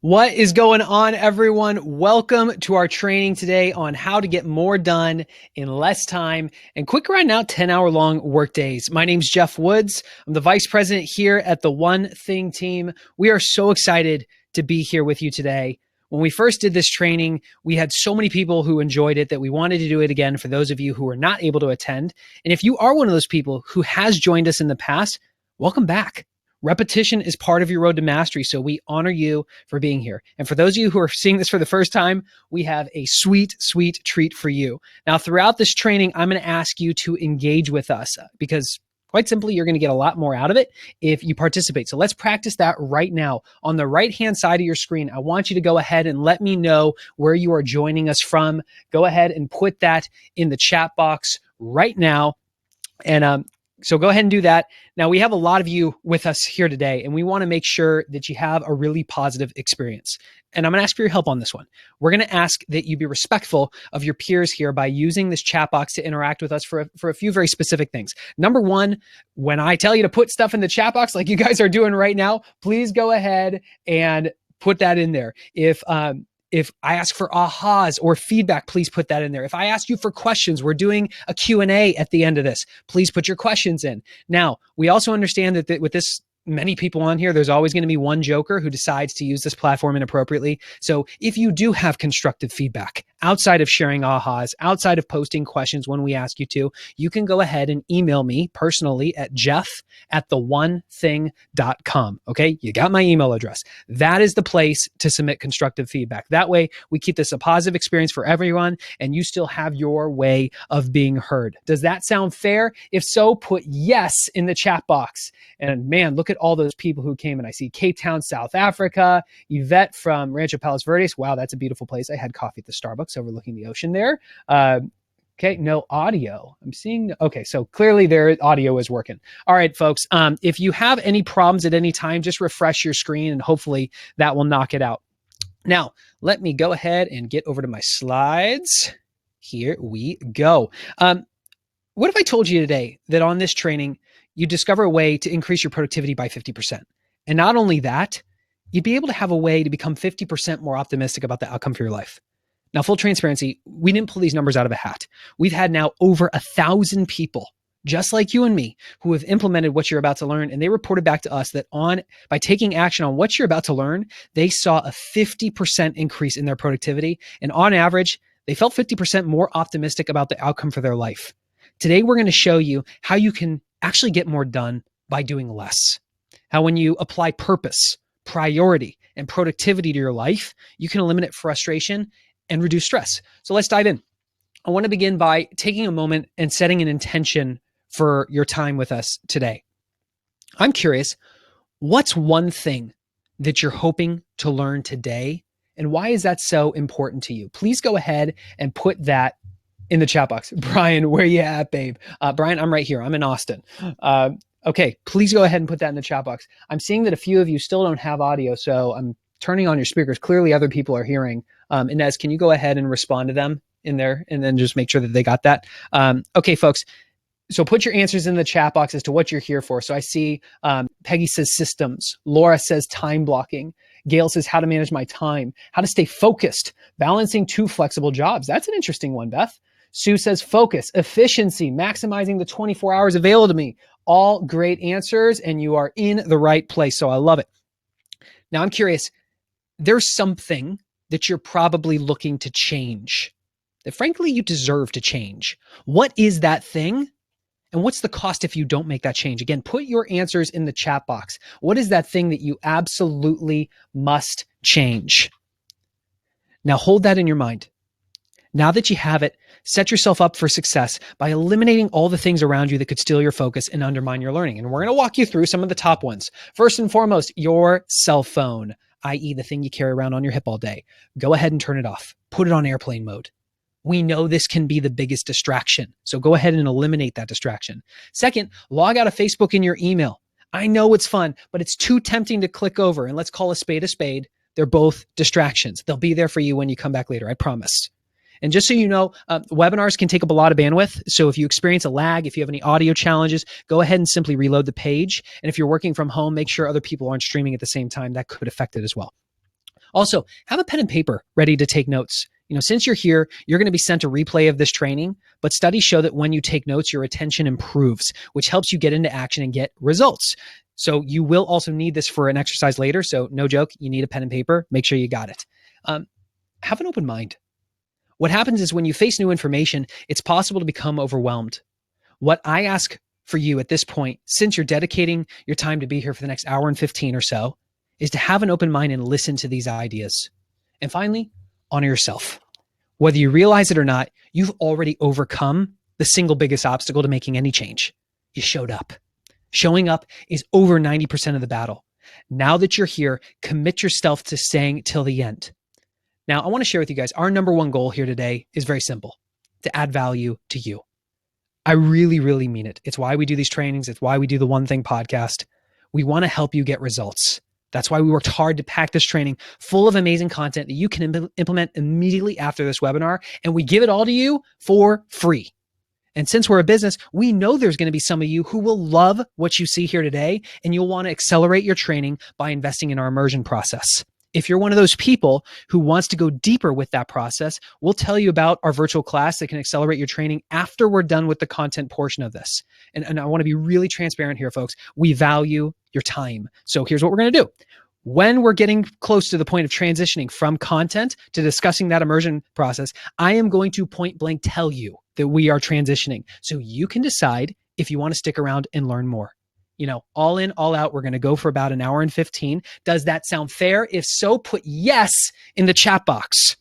What is going on, everyone? Welcome to our training today on how to get more done in less time and quick grind out 10-hour-long workdays. My name's Jeff Woods. I'm the vice president here at the One Thing team. We are so excited to be here with you today. When we first did this training, we had so many people who enjoyed it that we wanted to do it again for those of you who were not able to attend. And if you are one of those people who has joined us in the past, welcome back. Repetition is part of your road to mastery, so we honor you for being here. And for those of you who are seeing this for the first time, we have a sweet, sweet treat for you. Now, throughout this training, I'm going to ask you to engage with us because quite simply, you're going to get a lot more out of it if you participate. So let's practice that right now. On the right-hand side of your screen, I want you to go ahead and let me know where you are joining us from. Go ahead and put that in the chat box right now. And so go ahead and do that. Now, we have a lot of you with us here today, and we want to make sure that you have a really positive experience. And I'm going to ask for your help on this one. We're going to ask that you be respectful of your peers here by using this chat box to interact with us for a few very specific things. Number one, when I tell you to put stuff in the chat box like you guys are doing right now, please go ahead and put that in there. If I ask for ahas or feedback, please put that in there. If I ask you for questions, we're doing a Q&A at the end of this. Please put your questions in. Now, we also understand that with this many people on here, there's always going to be one joker who decides to use this platform inappropriately. So if you do have constructive feedback outside of sharing ahas, outside of posting questions when we ask you to, you can go ahead and email me personally at jeff@theonething.com. Okay, you got my email address. That is the place to submit constructive feedback. That way we keep this a positive experience for everyone and you still have your way of being heard. Does that sound fair? If so, put yes in the chat box. And man, look at all those people who came in. I see Cape Town, South Africa, Yvette from Rancho Palos Verdes. Wow, that's a beautiful place. I had coffee at the Starbucks overlooking the ocean there. Okay, no audio. I'm seeing, okay, so clearly their audio is working. All right, folks, if you have any problems at any time, just refresh your screen and hopefully that will knock it out. Now, let me go ahead and get over to my slides. Here we go. What if I told you today that on this training, you discover a way to increase your productivity by 50%. And not only that, you'd be able to have a way to become 50% more optimistic about the outcome for your life. Now, full transparency, we didn't pull these numbers out of a hat. We've had now over 1,000 people, just like you and me, who have implemented what you're about to learn. And they reported back to us that by taking action on what you're about to learn, they saw a 50% increase in their productivity. And on average, they felt 50% more optimistic about the outcome for their life. Today, we're going to show you how you can actually get more done by doing less. How when you apply purpose, priority, and productivity to your life, you can eliminate frustration and reduce stress. So let's dive in. I want to begin by taking a moment and setting an intention for your time with us today. I'm curious, what's one thing that you're hoping to learn today, and why is that so important to you? Please go ahead and put that in the chat box. Brian, where you at, babe? Brian, I'm right here. I'm in Austin. Okay, please go ahead and put that in the chat box. I'm seeing that a few of you still don't have audio, so I'm turning on your speakers. Clearly other people are hearing. Inez, can you go ahead and respond to them in there and then just make sure that they got that? Okay, folks. So put your answers in the chat box as to what you're here for. So I see Peggy says systems. Laura says time blocking. Gail says how to manage my time, how to stay focused, balancing two flexible jobs. That's an interesting one, Beth. Sue says focus, efficiency, maximizing the 24 hours available to me. All great answers, and you are in the right place. So I love it. Now I'm curious, there's something that you're probably looking to change that frankly you deserve to change. What is that thing? And what's the cost if you don't make that change? Again, put your answers in the chat box. What is that thing that you absolutely must change? Now hold that in your mind. Now that you have it, set yourself up for success by eliminating all the things around you that could steal your focus and undermine your learning. And we're going to walk you through some of the top ones. First and foremost, your cell phone, i.e. the thing you carry around on your hip all day. Go ahead and turn it off. Put it on airplane mode. We know this can be the biggest distraction, so go ahead and eliminate that distraction. Second, log out of Facebook in your email. I know it's fun, but it's too tempting to click over, and let's call a spade a spade. They're both distractions. They'll be there for you when you come back later, I promise. And just so you know, webinars can take up a lot of bandwidth. So if you experience a lag, if you have any audio challenges, go ahead and simply reload the page. And if you're working from home, make sure other people aren't streaming at the same time. That could affect it as well. Also, have a pen and paper ready to take notes. Since you're here, you're going to be sent a replay of this training, but studies show that when you take notes, your attention improves, which helps you get into action and get results. So you will also need this for an exercise later. So no joke, you need a pen and paper. Make sure you got it. Have an open mind. What happens is when you face new information, it's possible to become overwhelmed. What I ask for you at this point, since you're dedicating your time to be here for the next hour and 15 or so, is to have an open mind and listen to these ideas. And finally, honor yourself. Whether you realize it or not, you've already overcome the single biggest obstacle to making any change. You showed up. Showing up is over 90% of the battle. Now that you're here, commit yourself to staying till the end. Now, I want to share with you guys, our number one goal here today is very simple: to add value to you. I really, really mean it. It's why we do these trainings. It's why we do the One Thing podcast. We want to help you get results. That's why we worked hard to pack this training full of amazing content that you can implement immediately after this webinar. And we give it all to you for free. And since we're a business, we know there's going to be some of you who will love what you see here today, and you'll want to accelerate your training by investing in our immersion process. If you're one of those people who wants to go deeper with that process, we'll tell you about our virtual class that can accelerate your training after we're done with the content portion of this. And I want to be really transparent here, folks. We value your time. So here's what we're going to do. When we're getting close to the point of transitioning from content to discussing that immersion process, I am going to point blank tell you that we are transitioning so you can decide if you want to stick around and learn more. All in, all out, we're going to go for about an hour and 15. Does that sound fair? If so, put yes in the chat box.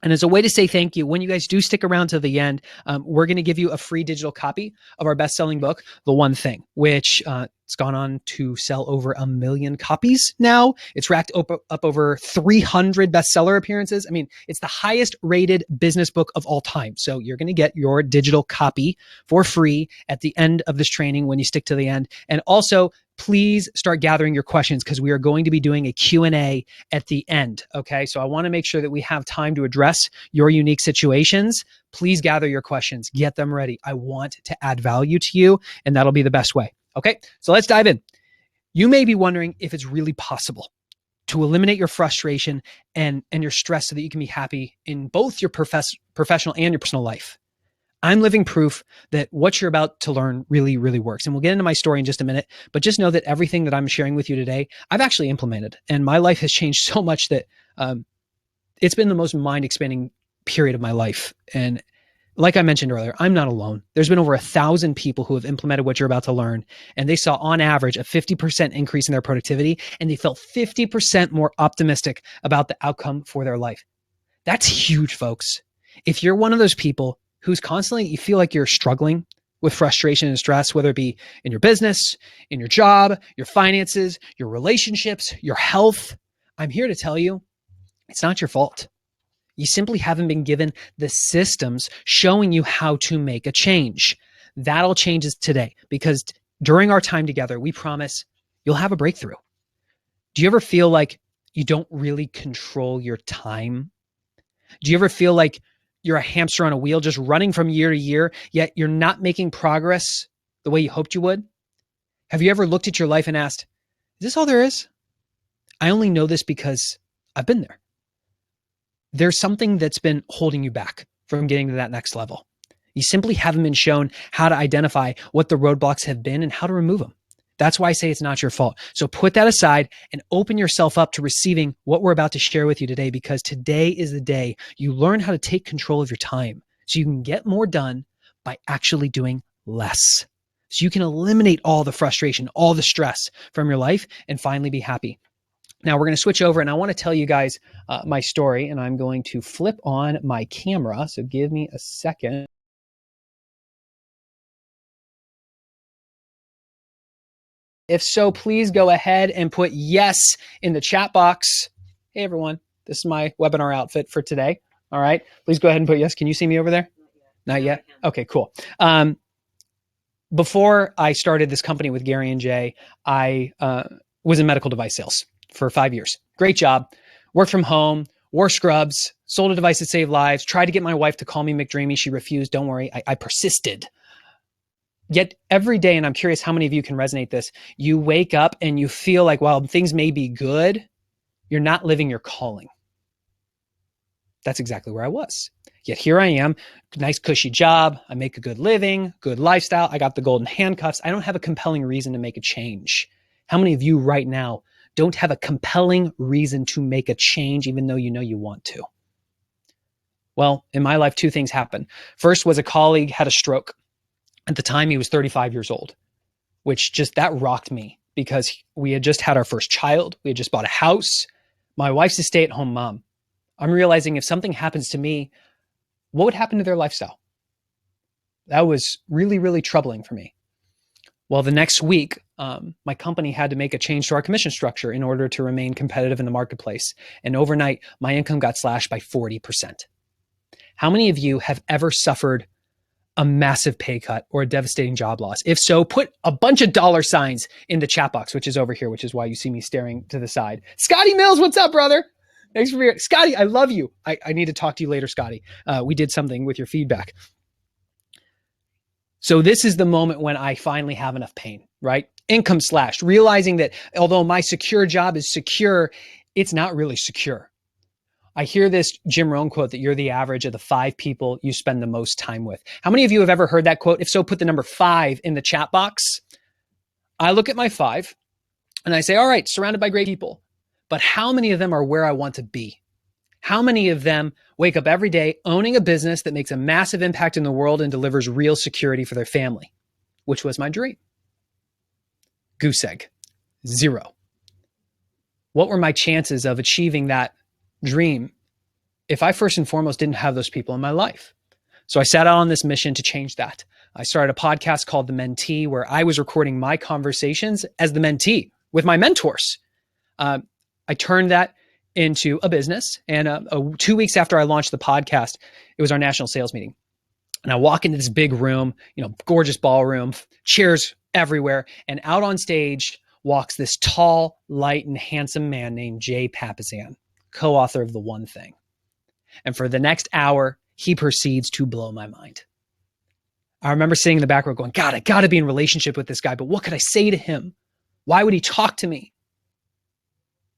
And as a way to say thank you, when you guys do stick around to the end, we're going to give you a free digital copy of our best-selling book, The One Thing, which it's gone on to sell over 1 million copies now. It's racked up over 300 bestseller appearances. I mean, it's the highest rated business book of all time. So you're going to get your digital copy for free at the end of this training when you stick to the end. And also, please start gathering your questions because we are going to be doing a Q&A at the end. Okay. So I want to make sure that we have time to address your unique situations. Please gather your questions, get them ready. I want to add value to you, and that'll be the best way. Okay. So let's dive in. You may be wondering if it's really possible to eliminate your frustration and your stress so that you can be happy in both your professional and your personal life. I'm living proof that what you're about to learn really, really works. And we'll get into my story in just a minute, but just know that everything that I'm sharing with you today, I've actually implemented, and my life has changed so much that it's been the most mind-expanding period of my life. And like I mentioned earlier, I'm not alone. There's been over 1,000 people who have implemented what you're about to learn, and they saw on average a 50% increase in their productivity, and they felt 50% more optimistic about the outcome for their life. That's huge, folks. If you're one of those people who's constantly, you feel like you're struggling with frustration and stress, whether it be in your business, in your job, your finances, your relationships, your health, I'm here to tell you, it's not your fault. You simply haven't been given the systems showing you how to make a change. That all changes today because during our time together, we promise you'll have a breakthrough. Do you ever feel like you don't really control your time? Do you ever feel like you're a hamster on a wheel just running from year to year, yet you're not making progress the way you hoped you would? Have you ever looked at your life and asked, is this all there is? I only know this because I've been there. There's something that's been holding you back from getting to that next level. You simply haven't been shown how to identify what the roadblocks have been and how to remove them. That's why I say it's not your fault. So put that aside and open yourself up to receiving what we're about to share with you today, because today is the day you learn how to take control of your time so you can get more done by actually doing less. So you can eliminate all the frustration, all the stress from your life and finally be happy. Now we're going to switch over and I want to tell you guys my story, and I'm going to flip on my camera. So give me a second. If so, please go ahead and put yes in the chat box. Hey everyone, this is my webinar outfit for today. All right, please go ahead and put yes. Can you see me over there? Not yet? Okay, cool. Before I started this company with Gary and Jay, I was in medical device sales for 5 years. Great job. Worked from home, wore scrubs, sold a device that saved lives, tried to get my wife to call me McDreamy. She refused. Don't worry, I persisted. Yet every day, and I'm curious how many of you can resonate this, you wake up and you feel like while things may be good, You're not living your calling. That's exactly where I was. Yet here I am, nice cushy job. I make a good living, good lifestyle. I got the golden handcuffs. I don't have a compelling reason to make a change. How many of you right now don't have a compelling reason to make a change, even though you know you want to? Well, in my life, two things happened. First was a colleague had a stroke. At the time, he was 35 years old, which that rocked me because we had just had our first child. We had just bought a house. My wife's a stay-at-home mom. I'm realizing if something happens to me, what would happen to their lifestyle? That was really, really troubling for me. Well, the next week, my company had to make a change to our commission structure in order to remain competitive in the marketplace. And overnight, my income got slashed by 40%. How many of you have ever suffered a massive pay cut or a devastating job loss? If so, put a bunch of dollar signs in the chat box, which is over here, which is why you see me staring to the side. Scotty Mills, what's up, brother? Thanks for being here. Scotty, I love you. I need to talk to you later, Scotty. We did something with your feedback. So this is the moment when I finally have enough pain, right? Income slashed, realizing that although my secure job is secure, it's not really secure. I hear this Jim Rohn quote that you're the average of the 5 people you spend the most time with. How many of you have ever heard that quote? If so, put the number 5 in the chat box. I look at my 5 and I say, all right, surrounded by great people, but how many of them are where I want to be? How many of them wake up every day owning a business that makes a massive impact in the world and delivers real security for their family, which was my dream? Goose egg, 0. What were my chances of achieving that dream if I first and foremost didn't have those people in my life? So I set out on this mission to change that. I started a podcast called The Mentee, where I was recording my conversations as the mentee with my mentors. I turned that into a business. And 2 weeks after I launched the podcast, it was our national sales meeting. And I walk into this big room, gorgeous ballroom, chairs everywhere. And out on stage walks this tall, light, and handsome man named Jay Papasan, co-author of The One Thing. And for the next hour, he proceeds to blow my mind. I remember sitting in the back row going, God, I got to be in relationship with this guy, but what could I say to him? Why would he talk to me?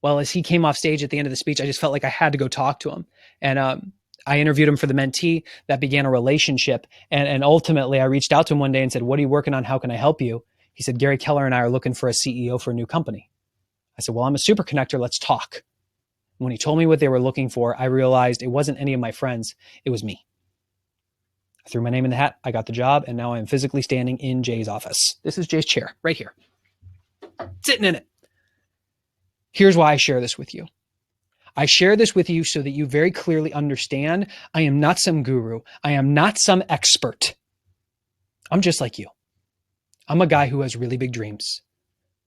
Well, as he came off stage at the end of the speech, I just felt like I had to go talk to him. And I interviewed him for The Mentee. That began a relationship. And ultimately, I reached out to him one day and said, what are you working on? How can I help you? He said, Gary Keller and I are looking for a CEO for a new company. I said, well, I'm a super connector. Let's talk. When he told me what they were looking for, I realized it wasn't any of my friends. It was me. I threw my name in the hat. I got the job. And now I'm physically standing in Jay's office. This is Jay's chair right here, sitting in it. Here's why I share this with you. I share this with you so that you very clearly understand I am not some guru. I am not some expert. I'm just like you. I'm a guy who has really big dreams,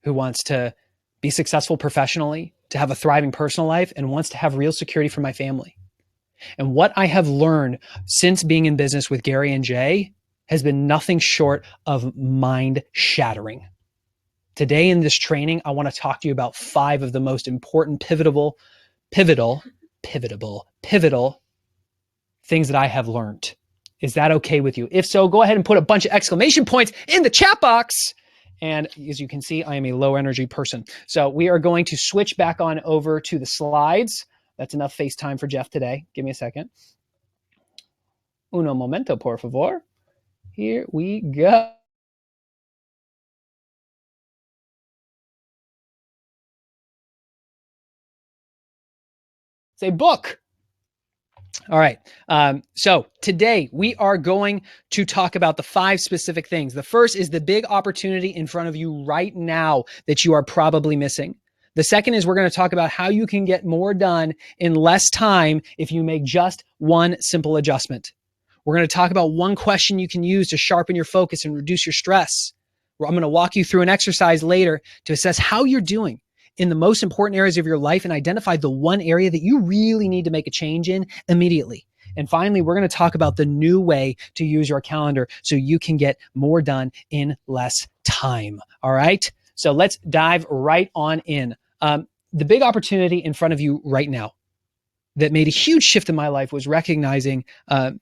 who wants to be successful professionally, to have a thriving personal life, and wants to have real security for my family. And what I have learned since being in business with Gary and Jay has been nothing short of mind-shattering. Today in this training, I want to talk to you about 5 of the most important pivotal things that I have learned. Is that okay with you? If so, go ahead and put a bunch of exclamation points in the chat box. And as you can see, I am a low energy person. So we are going to switch back on over to the slides. That's enough FaceTime for Jeff today. Give me a second. Uno momento, por favor. Here we go. Say book. All right. So today we are going to talk about the 5 specific things. The first is the big opportunity in front of you right now that you are probably missing. The second is we're going to talk about how you can get more done in less time if you make just one simple adjustment. We're going to talk about one question you can use to sharpen your focus and reduce your stress. I'm going to walk you through an exercise later to assess how you're doing in the most important areas of your life and identify the one area that you really need to make a change in immediately. And finally, we're going to talk about the new way to use your calendar so you can get more done in less time. All right. So let's dive right on in. The big opportunity in front of you right now that made a huge shift in my life was recognizing something.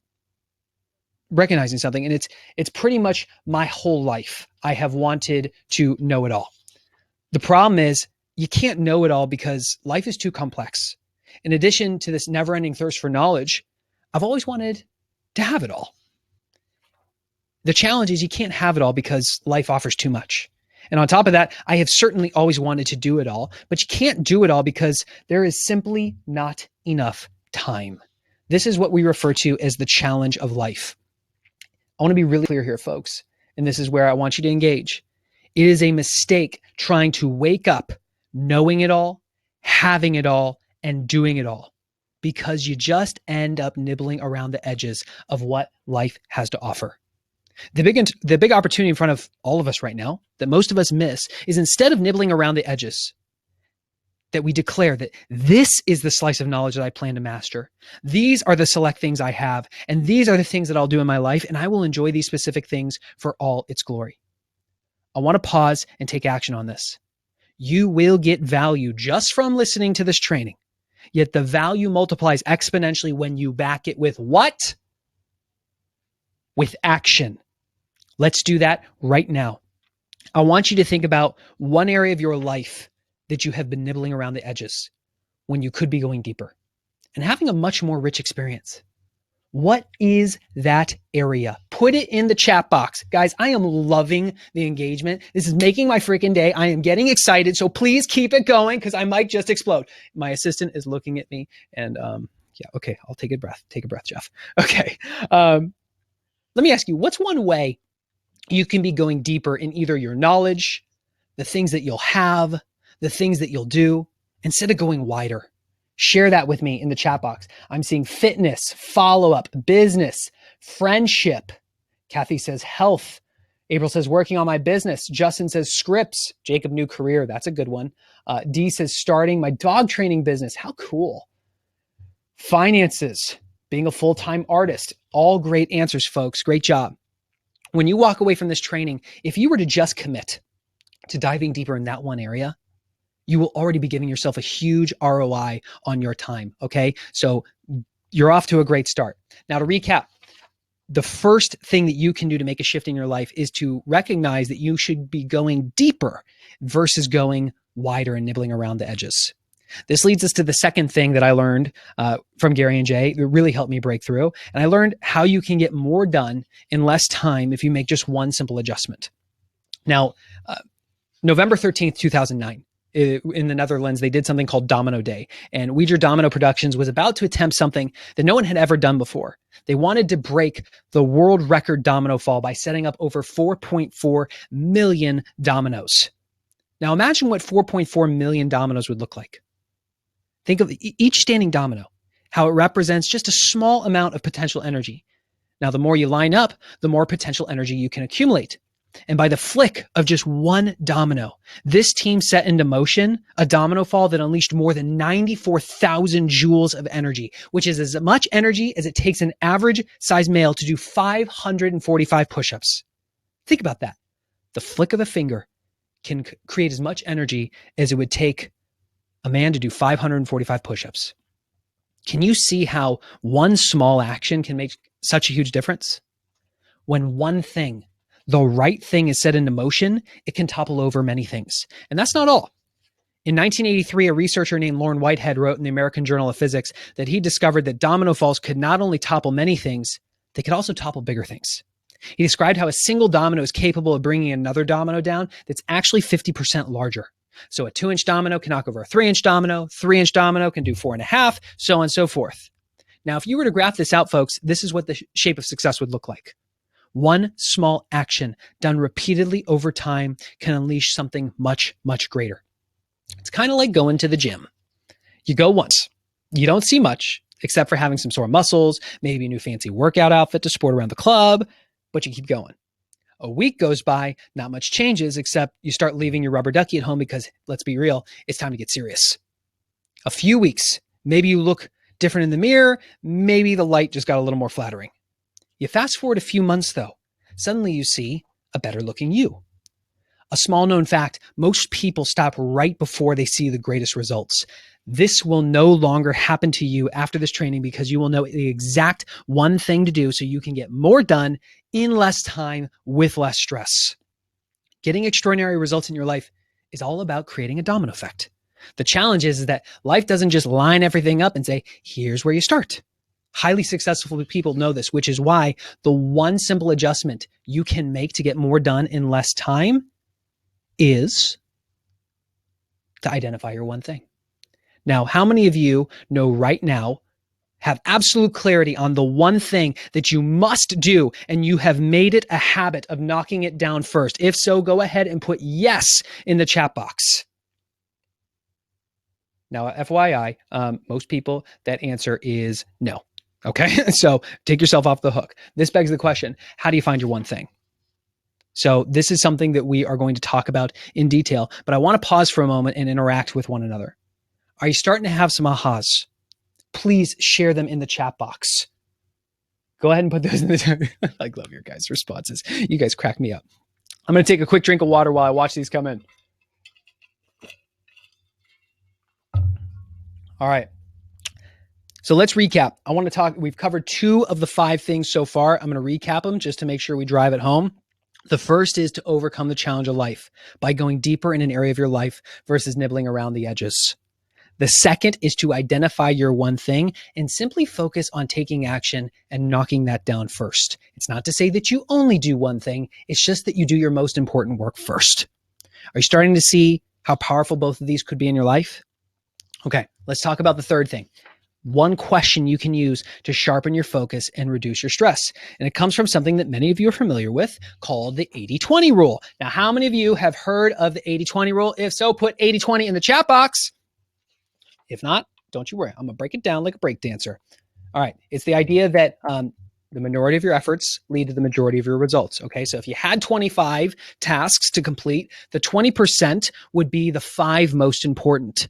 And it's pretty much my whole life. I have wanted to know it all. The problem is you can't know it all because life is too complex. In addition to this never-ending thirst for knowledge, I've always wanted to have it all. The challenge is you can't have it all because life offers too much. And on top of that, I have certainly always wanted to do it all, but you can't do it all because there is simply not enough time. This is what we refer to as the challenge of life. I want to be really clear here, folks, and this is where I want you to engage. It is a mistake trying to wake up knowing it all, having it all, and doing it all, because you just end up nibbling around the edges of what life has to offer. The big opportunity in front of all of us right now that most of us miss is, instead of nibbling around the edges, that we declare that this is the slice of knowledge that I plan to master. These are the select things I have, and these are the things that I'll do in my life, and I will enjoy these specific things for all its glory. I want to pause and take action on this. You will get value just from listening to this training, yet the value multiplies exponentially when you back it with what? With action. Let's do that right now. I want you to think about one area of your life that you have been nibbling around the edges when you could be going deeper and having a much more rich experience. What is that area? Put it in the chat box. Guys, I am loving the engagement. This is making my freaking day. I am getting excited. So please keep it going because I might just explode. My assistant is looking at me and yeah, okay, I'll take a breath. Take a breath, Jeff. Okay. Let me ask you, what's one way you can be going deeper in either your knowledge, the things that you'll have, the things that you'll do, instead of going wider? Share that with me in the chat box. I'm seeing fitness, follow-up, business, friendship. Kathy says health. April says working on my business. Justin says scripts. Jacob, new career. That's a good one. Dee says starting my dog training business. How cool. Finances, being a full-time artist. All great answers, folks. Great job. When you walk away from this training, if you were to just commit to diving deeper in that one area, you will already be giving yourself a huge ROI on your time, okay? So you're off to a great start. Now to recap, the first thing that you can do to make a shift in your life is to recognize that you should be going deeper versus going wider and nibbling around the edges. This leads us to the second thing that I learned from Gary and Jay that really helped me break through. And I learned how you can get more done in less time if you make just one simple adjustment. Now, November 13th, 2009, in the Netherlands, they did something called Domino Day. And Ouija Domino Productions was about to attempt something that no one had ever done before. They wanted to break the world record domino fall by setting up over 4.4 million dominoes. Now imagine what 4.4 million dominoes would look like. Think of each standing domino, how it represents just a small amount of potential energy. Now, the more you line up, the more potential energy you can accumulate. And by the flick of just one domino, this team set into motion a domino fall that unleashed more than 94,000 joules of energy, which is as much energy as it takes an average size male to do 545 push-ups. Think about that. The flick of a finger can create as much energy as it would take a man to do 545 push-ups. Can you see how one small action can make such a huge difference? When one thing, the right thing, is set into motion, it can topple over many things. And that's not all. In 1983, a researcher named Lauren Whitehead wrote in the American Journal of Physics that he discovered that domino falls could not only topple many things, they could also topple bigger things. He described how a single domino is capable of bringing another domino down that's actually 50% larger. So a 2-inch domino can knock over a 3-inch domino, 3-inch domino can do 4.5, so on and so forth. Now, if you were to graph this out, folks, this is what the shape of success would look like. One small action done repeatedly over time can unleash something much, much greater. It's kind of like going to the gym. You go once. You don't see much except for having some sore muscles, maybe a new fancy workout outfit to sport around the club, but you keep going. A week goes by, not much changes, except you start leaving your rubber ducky at home because, let's be real, it's time to get serious. A few weeks, maybe you look different in the mirror, maybe the light just got a little more flattering. You fast forward a few months though, suddenly you see a better looking you. A small known fact, most people stop right before they see the greatest results. This will no longer happen to you after this training because you will know the exact one thing to do so you can get more done in less time with less stress. Getting extraordinary results in your life is all about creating a domino effect. The challenge is that life doesn't just line everything up and say, here's where you start. Highly successful people know this, which is why the one simple adjustment you can make to get more done in less time is to identify your one thing. Now, how many of you know right now, have absolute clarity on the one thing that you must do, and you have made it a habit of knocking it down first? If so, go ahead and put yes in the chat box. Now, FYI, most people, that answer is no. Okay, so take yourself off the hook. This begs the question, how do you find your one thing? So this is something that we are going to talk about in detail, but I want to pause for a moment and interact with one another. Are you starting to have some ahas? Please share them in the chat box. Go ahead and put those in the chat. I love your guys' responses. You guys crack me up. I'm going to take a quick drink of water while I watch these come in. All right. So let's recap. I want to talk, we've covered 2 of the 5 things so far. I'm going to recap them just to make sure we drive it home. The first is to overcome the challenge of life by going deeper in an area of your life versus nibbling around the edges. The second is to identify your one thing and simply focus on taking action and knocking that down first. It's not to say that you only do one thing. It's just that you do your most important work first. Are you starting to see how powerful both of these could be in your life? Okay, let's talk about the third thing. One question you can use to sharpen your focus and reduce your stress. And it comes from something that many of you are familiar with called the 80-20 rule. Now, how many of you have heard of the 80-20 rule? If so, put 80-20 in the chat box. If not, don't you worry. I'm going to break it down like a break dancer. All right. It's the idea that the minority of your efforts lead to the majority of your results. Okay. So if you had 25 tasks to complete, the 20% would be the 5 most important.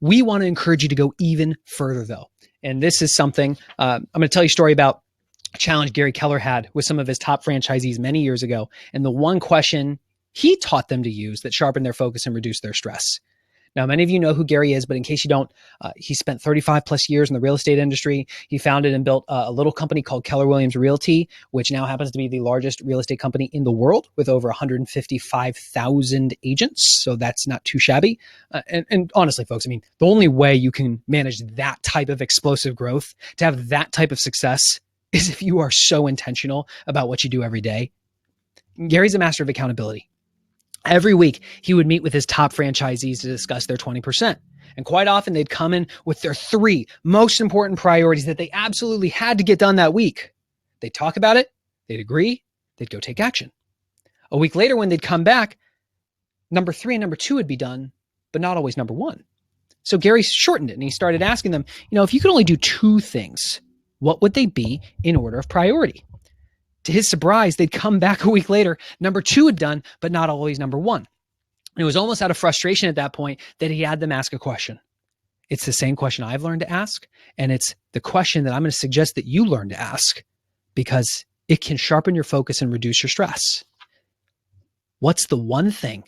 We want to encourage you to go even further, though. And this is something I'm going to tell you a story about a challenge Gary Keller had with some of his top franchisees many years ago. And the one question he taught them to use that sharpened their focus and reduced their stress. Now, many of you know who Gary is, but in case you don't, he spent 35 plus years in the real estate industry. He founded and built a little company called Keller Williams Realty, which now happens to be the largest real estate company in the world with over 155,000 agents. So that's not too shabby. And honestly, folks, I mean, the only way you can manage that type of explosive growth, to have that type of success, is if you are so intentional about what you do every day. Gary's a master of accountability. Every week, he would meet with his top franchisees to discuss their 20%. And quite often, they'd come in with their 3 most important priorities that they absolutely had to get done that week. They'd talk about it, they'd agree, they'd go take action. A week later, when they'd come back, number 3 and number 2 would be done, but not always number 1. So Gary shortened it and he started asking them, if you could only do 2 things, what would they be in order of priority? To his surprise, they'd come back a week later, number 2 had done, but not always number 1. And it was almost out of frustration at that point that he had them ask a question. It's the same question I've learned to ask, and it's the question that I'm going to suggest that you learn to ask because it can sharpen your focus and reduce your stress. What's the one thing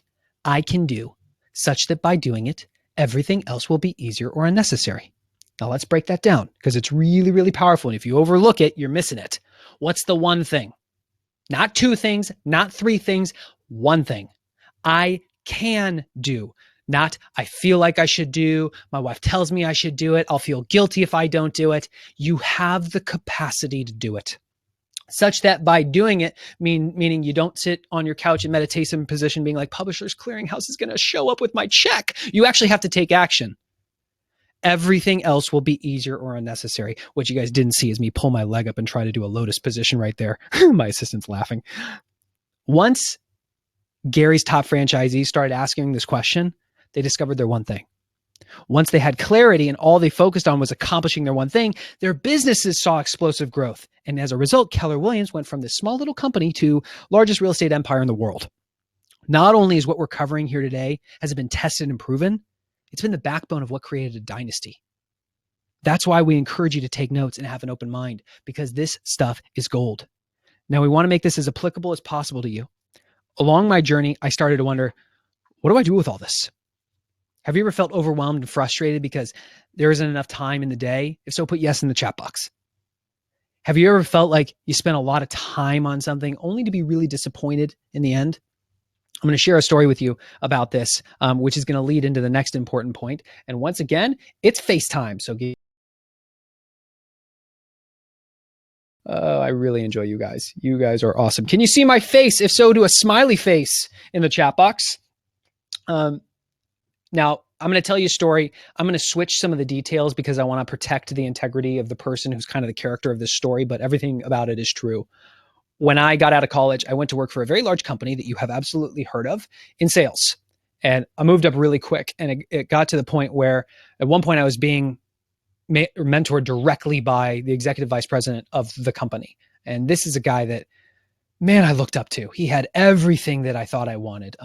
I can do such that by doing it, everything else will be easier or unnecessary? Now let's break that down because it's really, really powerful. And if you overlook it, you're missing it. What's the one thing? Not 2 things, not 3 things, one thing I can do. Not I feel like I should do. My wife tells me I should do it. I'll feel guilty if I don't do it. You have the capacity to do it. Such that by doing it, meaning you don't sit on your couch in meditation position being like, Publishers Clearinghouse is going to show up with my check. You actually have to take action. Everything else will be easier or unnecessary. What you guys didn't see is me pull my leg up and try to do a lotus position right there. My assistant's laughing. Once Gary's top franchisees started asking this question, they discovered their one thing. Once they had clarity and all they focused on was accomplishing their one thing, their businesses saw explosive growth. And as a result, Keller Williams went from this small little company to largest real estate empire in the world. Not only is what we're covering here today, has it been tested and proven, it's been the backbone of what created a dynasty. That's why we encourage you to take notes and have an open mind, because this stuff is gold. Now, we want to make this as applicable as possible to you. Along my journey, I started to wonder, what do I do with all this? Have you ever felt overwhelmed and frustrated because there isn't enough time in the day? If so, put yes in the chat box. Have you ever felt like you spent a lot of time on something only to be really disappointed in the end? I'm going to share a story with you about this, which is going to lead into the next important point. And once again, it's FaceTime. So I really enjoy you guys. You guys are awesome. Can you see my face? If so, do a smiley face in the chat box. Now, I'm going to tell you a story. I'm going to switch some of the details because I want to protect the integrity of the person who's kind of the character of this story, but everything about it is true. When I got out of college, I went to work for a very large company that you have absolutely heard of in sales. And I moved up really quick. And it got to the point where at one point I was being mentored directly by the executive vice president of the company. And this is a guy that, man, I looked up to. He had everything that I thought I wanted.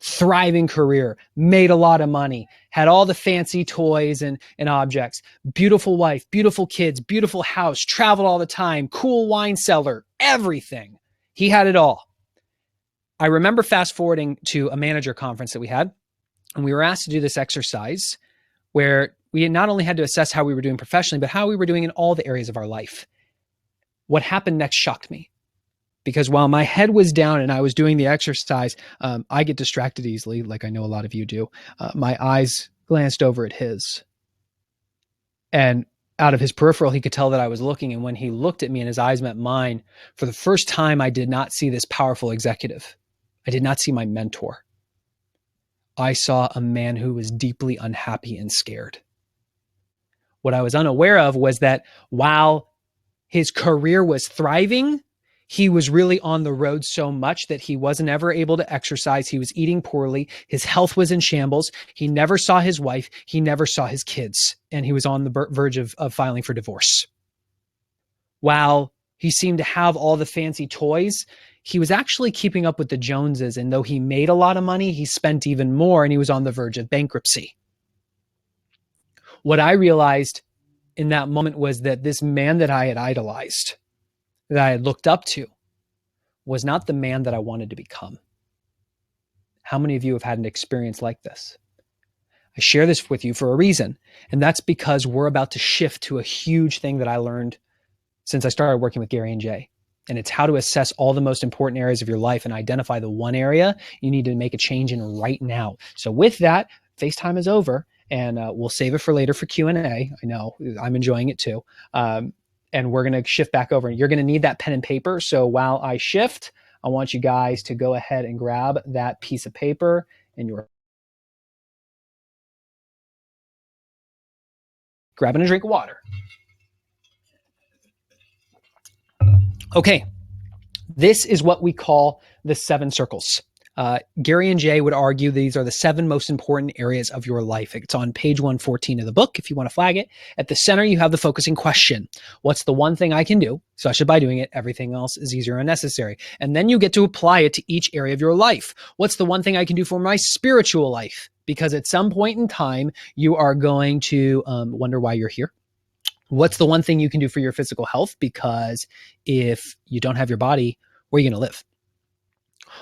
Thriving career, made a lot of money, had all the fancy toys and objects, beautiful wife, beautiful kids, beautiful house, traveled all the time, cool wine cellar, everything. He had it all. I remember fast forwarding to a manager conference that we had, and we were asked to do this exercise where we not only had to assess how we were doing professionally, but how we were doing in all the areas of our life. What happened next shocked me. Because while my head was down and I was doing the exercise, I get distracted easily, like I know a lot of you do. My eyes glanced over at his. And out of his peripheral, he could tell that I was looking. And when he looked at me and his eyes met mine, for the first time, I did not see this powerful executive. I did not see my mentor. I saw a man who was deeply unhappy and scared. What I was unaware of was that while his career was thriving, he was really on the road so much that he wasn't ever able to exercise. He was eating poorly. His health was in shambles. He never saw his wife. He never saw his kids. And he was on the verge of filing for divorce. While he seemed to have all the fancy toys, he was actually keeping up with the Joneses. And though he made a lot of money, he spent even more and he was on the verge of bankruptcy. What I realized in that moment was that this man that I had idolized, that I had looked up to, was not the man that I wanted to become. How many of you have had an experience like this? I share this with you for a reason, and that's because we're about to shift to a huge thing that I learned since I started working with Gary and Jay. And it's how to assess all the most important areas of your life and identify the one area you need to make a change in right now. So with that, FaceTime is over, and we'll save it for later for Q&A. I know, I'm enjoying it too. And we're going to shift back over. You're going to need that pen and paper. So while I shift, I want you guys to go ahead and grab that piece of paper and you're grabbing a drink of water. Okay, this is what we call the 7 circles. Gary and Jay would argue these are the 7 most important areas of your life. It's on page 114 of the book if you want to flag it. At the center, you have the focusing question. What's the one thing I can do? Such by doing it, everything else is easier and necessary. And then you get to apply it to each area of your life. What's the one thing I can do for my spiritual life? Because at some point in time, you are going to wonder why you're here. What's the one thing you can do for your physical health? Because if you don't have your body, where are you going to live?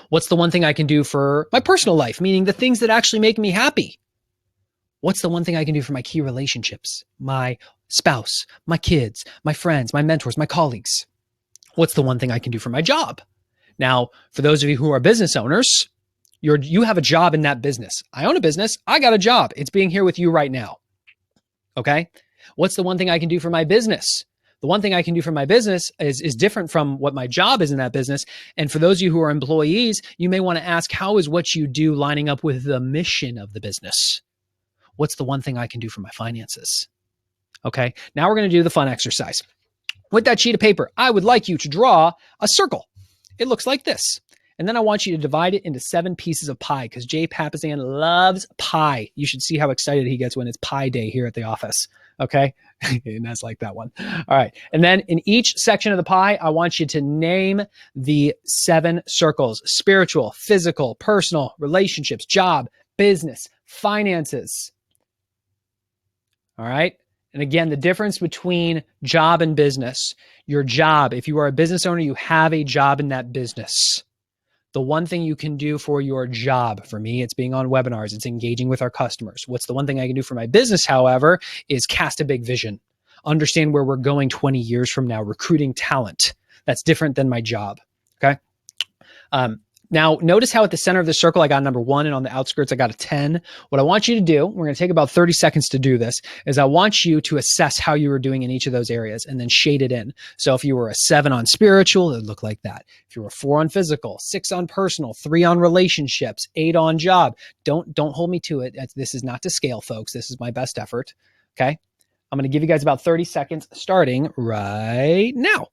What's the one thing I can do for my personal life? Meaning the things that actually make me happy. What's the one thing I can do for my key relationships? My spouse, my kids, my friends, my mentors, my colleagues. What's the one thing I can do for my job? Now, for those of you who are business owners, you have a job in that business. I own a business. I got a job. It's being here with you right now. Okay. What's the one thing I can do for my business? The one thing I can do for my business is different from what my job is in that business. And for those of you who are employees, you may want to ask, how is what you do lining up with the mission of the business? What's the one thing I can do for my finances? Okay, now we're going to do the fun exercise. With that sheet of paper, I would like you to draw a circle. It looks like this. And then I want you to divide it into 7 pieces of pie because Jay Papasan loves pie. You should see how excited he gets when it's pie day here at the office. Okay. And that's like that one. All right. And then in each section of the pie, I want you to name the 7 circles: spiritual, physical, personal, relationships, job, business, finances. All right. And again, the difference between job and business, your job, if you are a business owner, you have a job in that business. The one thing you can do for your job, for me, it's being on webinars, it's engaging with our customers. What's the one thing I can do for my business, however, is cast a big vision. Understand where we're going 20 years from now, recruiting talent. That's different than my job, okay? Now, notice how at the center of the circle, I got a number 1, and on the outskirts, I got a 10. What I want you to do, we're going to take about 30 seconds to do this, is I want you to assess how you were doing in each of those areas and then shade it in. So if you were a 7 on spiritual, it would look like that. If you were a 4 on physical, 6 on personal, 3 on relationships, 8 on job, don't hold me to it. This is not to scale, folks. This is my best effort. Okay? I'm going to give you guys about 30 seconds starting right now.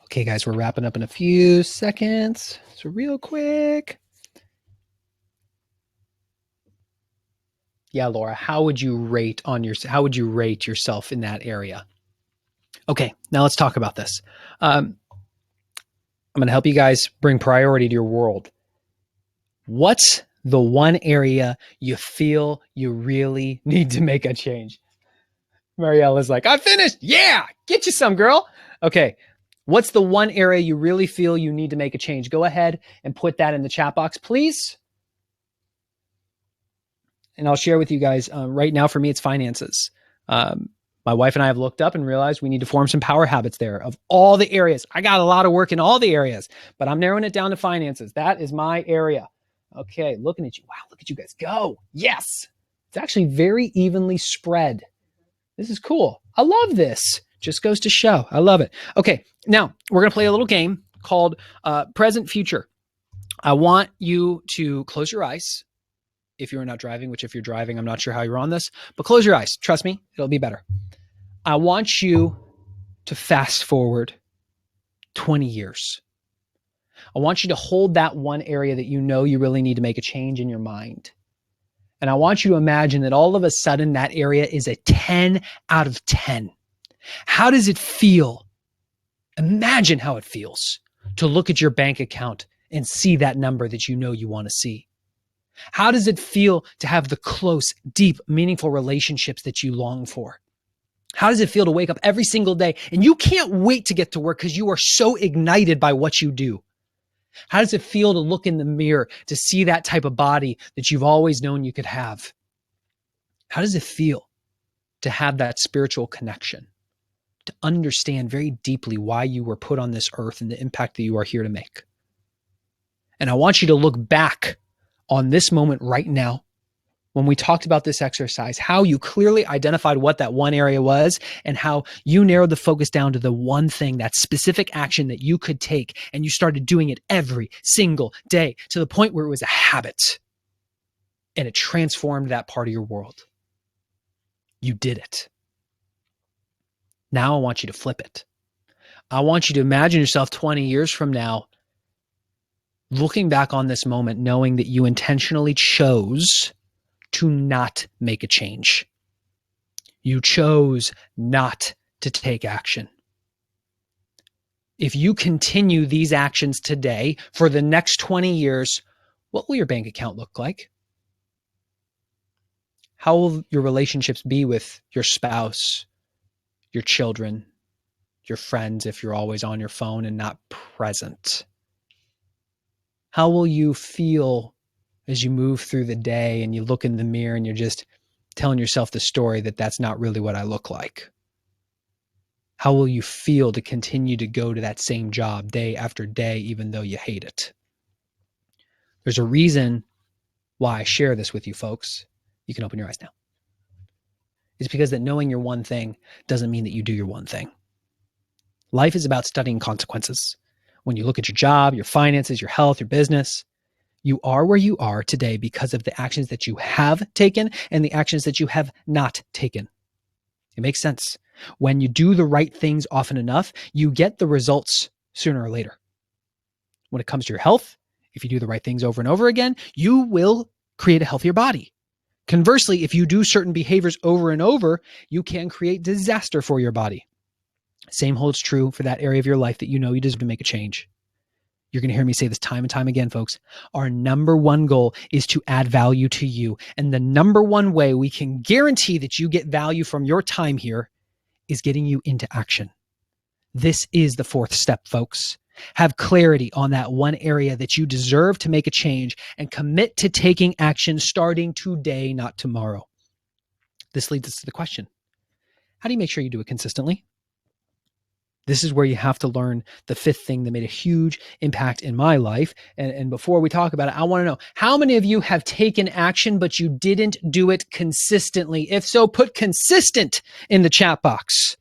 Okay, guys, we're wrapping up in a few seconds. So real quick. Yeah, Laura, how would you rate yourself in that area? Okay, now let's talk about this. I'm going to help you guys bring priority to your world. What's the one area you feel you really need to make a change? Marielle is like, I'm finished. Yeah, get you some, girl. Okay, what's the one area you really feel you need to make a change? Go ahead and put that in the chat box, please. And I'll share with you guys, right now for me, it's finances. My wife and I have looked up and realized we need to form some power habits there of all the areas. I got a lot of work in all the areas, but I'm narrowing it down to finances. That is my area. Okay, looking at you. Wow, look at you guys go. Yes. It's actually very evenly spread. This is cool. I love this. Just goes to show. I love it. Okay, now we're going to play a little game called Present Future. I want you to close your eyes. If you're not driving, which if you're driving, I'm not sure how you're on this, but close your eyes. Trust me, it'll be better. I want you to fast forward 20 years. I want you to hold that one area that you know you really need to make a change in your mind. And I want you to imagine that all of a sudden that area is a 10 out of 10. How does it feel? Imagine how it feels to look at your bank account and see that number that you know you want to see. How does it feel to have the close, deep, meaningful relationships that you long for? How does it feel to wake up every single day and you can't wait to get to work because you are so ignited by what you do? How does it feel to look in the mirror to see that type of body that you've always known you could have? How does it feel to have that spiritual connection, to understand very deeply why you were put on this earth and the impact that you are here to make? And I want you to look back on this moment right now, when we talked about this exercise, how you clearly identified what that one area was and how you narrowed the focus down to the one thing, that specific action that you could take, and you started doing it every single day to the point where it was a habit and it transformed that part of your world. You did it. Now I want you to flip it. I want you to imagine yourself 20 years from now looking back on this moment, knowing that you intentionally chose to not make a change. You chose not to take action. If you continue these actions today for the next 20 years, what will your bank account look like? How will your relationships be with your spouse, your children, your friends, if you're always on your phone and not present? How will you feel as you move through the day and you look in the mirror and you're just telling yourself the story that that's not really what I look like? How will you feel to continue to go to that same job day after day, even though you hate it? There's a reason why I share this with you folks. You can open your eyes now. It's because that knowing your one thing doesn't mean that you do your one thing. Life is about studying consequences. When you look at your job, your finances, your health, your business, you are where you are today because of the actions that you have taken and the actions that you have not taken. It makes sense. When you do the right things often enough, you get the results sooner or later. When it comes to your health, if you do the right things over and over again, you will create a healthier body. Conversely, if you do certain behaviors over and over, you can create disaster for your body. Same holds true for that area of your life that you know you deserve to make a change. You're going to hear me say this time and time again, folks. Our number one goal is to add value to you. And the number one way we can guarantee that you get value from your time here is getting you into action. This is the fourth step, folks. Have clarity on that one area that you deserve to make a change and commit to taking action starting today, not tomorrow. This leads us to the question, how do you make sure you do it consistently? This is where you have to learn the fifth thing that made a huge impact in my life. And before we talk about it, I want to know, how many of you have taken action, but you didn't do it consistently? If so, put consistent in the chat box.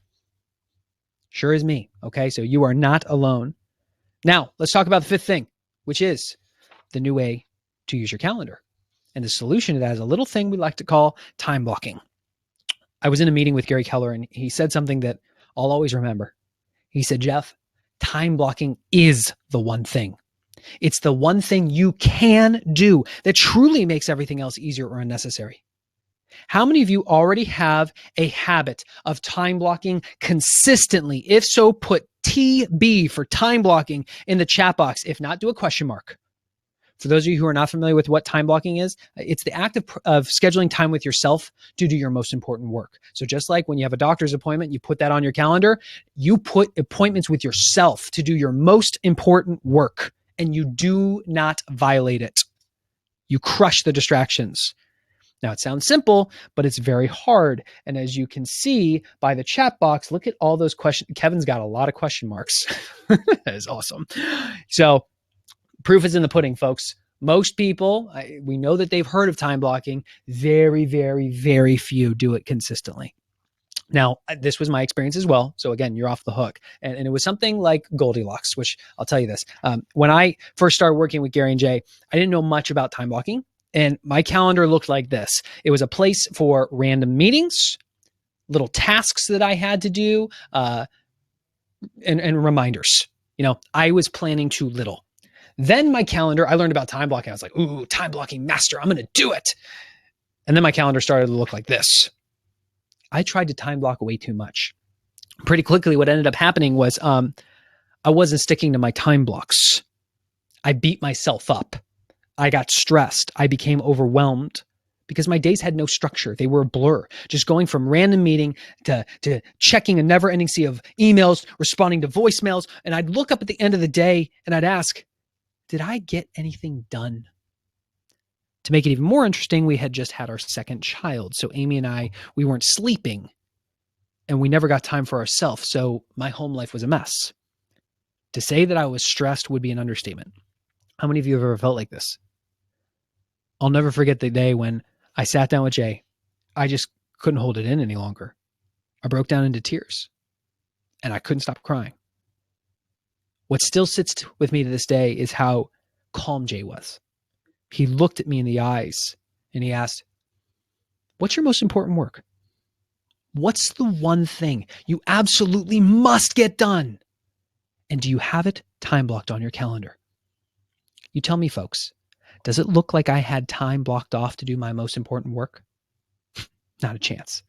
Sure is me. Okay, so you are not alone. Now, let's talk about the fifth thing, which is the new way to use your calendar. And the solution to that is a little thing we like to call time blocking. I was in a meeting with Gary Keller, and he said something that I'll always remember. He said, Jeff, time blocking is the one thing. It's the one thing you can do that truly makes everything else easier or unnecessary. How many of you already have a habit of time blocking consistently? If so, put TB for time blocking in the chat box. If not, do a question mark. For those of you who are not familiar with what time blocking is, it's the act of scheduling time with yourself to do your most important work. So just like when you have a doctor's appointment, you put that on your calendar, you put appointments with yourself to do your most important work, and you do not violate it. You crush the distractions. Now, it sounds simple, but it's very hard. And as you can see by the chat box, look at all those questions. Kevin's got a lot of question marks. That is awesome. So, proof is in the pudding, folks. Most people, we know that they've heard of time blocking. Very, very, very few do it consistently. Now, this was my experience as well. So again, you're off the hook. And it was something like Goldilocks, which I'll tell you this. When I first started working with Gary and Jay, I didn't know much about time blocking. And my calendar looked like this. It was a place for random meetings, little tasks that I had to do, and reminders. You know, I was planning too little. Then my calendar, I learned about time blocking. I was like, ooh, time blocking master, I'm going to do it. And then my calendar started to look like this. I tried to time block way too much. Pretty quickly, what ended up happening was I wasn't sticking to my time blocks. I beat myself up. I got stressed. I became overwhelmed because my days had no structure. They were a blur, just going from random meeting to checking a never-ending sea of emails, responding to voicemails. And I'd look up at the end of the day and I'd ask, did I get anything done? To make it even more interesting, we had just had our second child. So Amy and I, we weren't sleeping and we never got time for ourselves. So my home life was a mess. To say that I was stressed would be an understatement. How many of you have ever felt like this? I'll never forget the day when I sat down with Jay. I just couldn't hold it in any longer. I broke down into tears and I couldn't stop crying. What still sits with me to this day is how calm Jay was. He looked at me in the eyes and he asked, what's your most important work? What's the one thing you absolutely must get done? And do you have it time blocked on your calendar? You tell me, folks, does it look like I had time blocked off to do my most important work? Not a chance.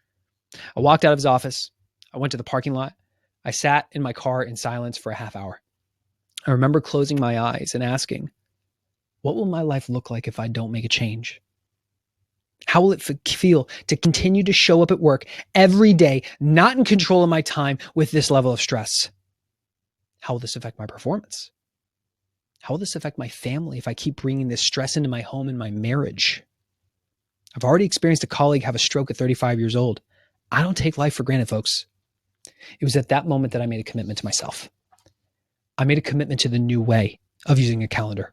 I walked out of his office. I went to the parking lot. I sat in my car in silence for a half hour. I remember closing my eyes and asking, what will my life look like if I don't make a change? How will it feel to continue to show up at work every day, not in control of my time with this level of stress? How will this affect my performance? How will this affect my family if I keep bringing this stress into my home and my marriage? I've already experienced a colleague have a stroke at 35 years old. I don't take life for granted, folks. It was at that moment that I made a commitment to myself. I made a commitment to the new way of using a calendar.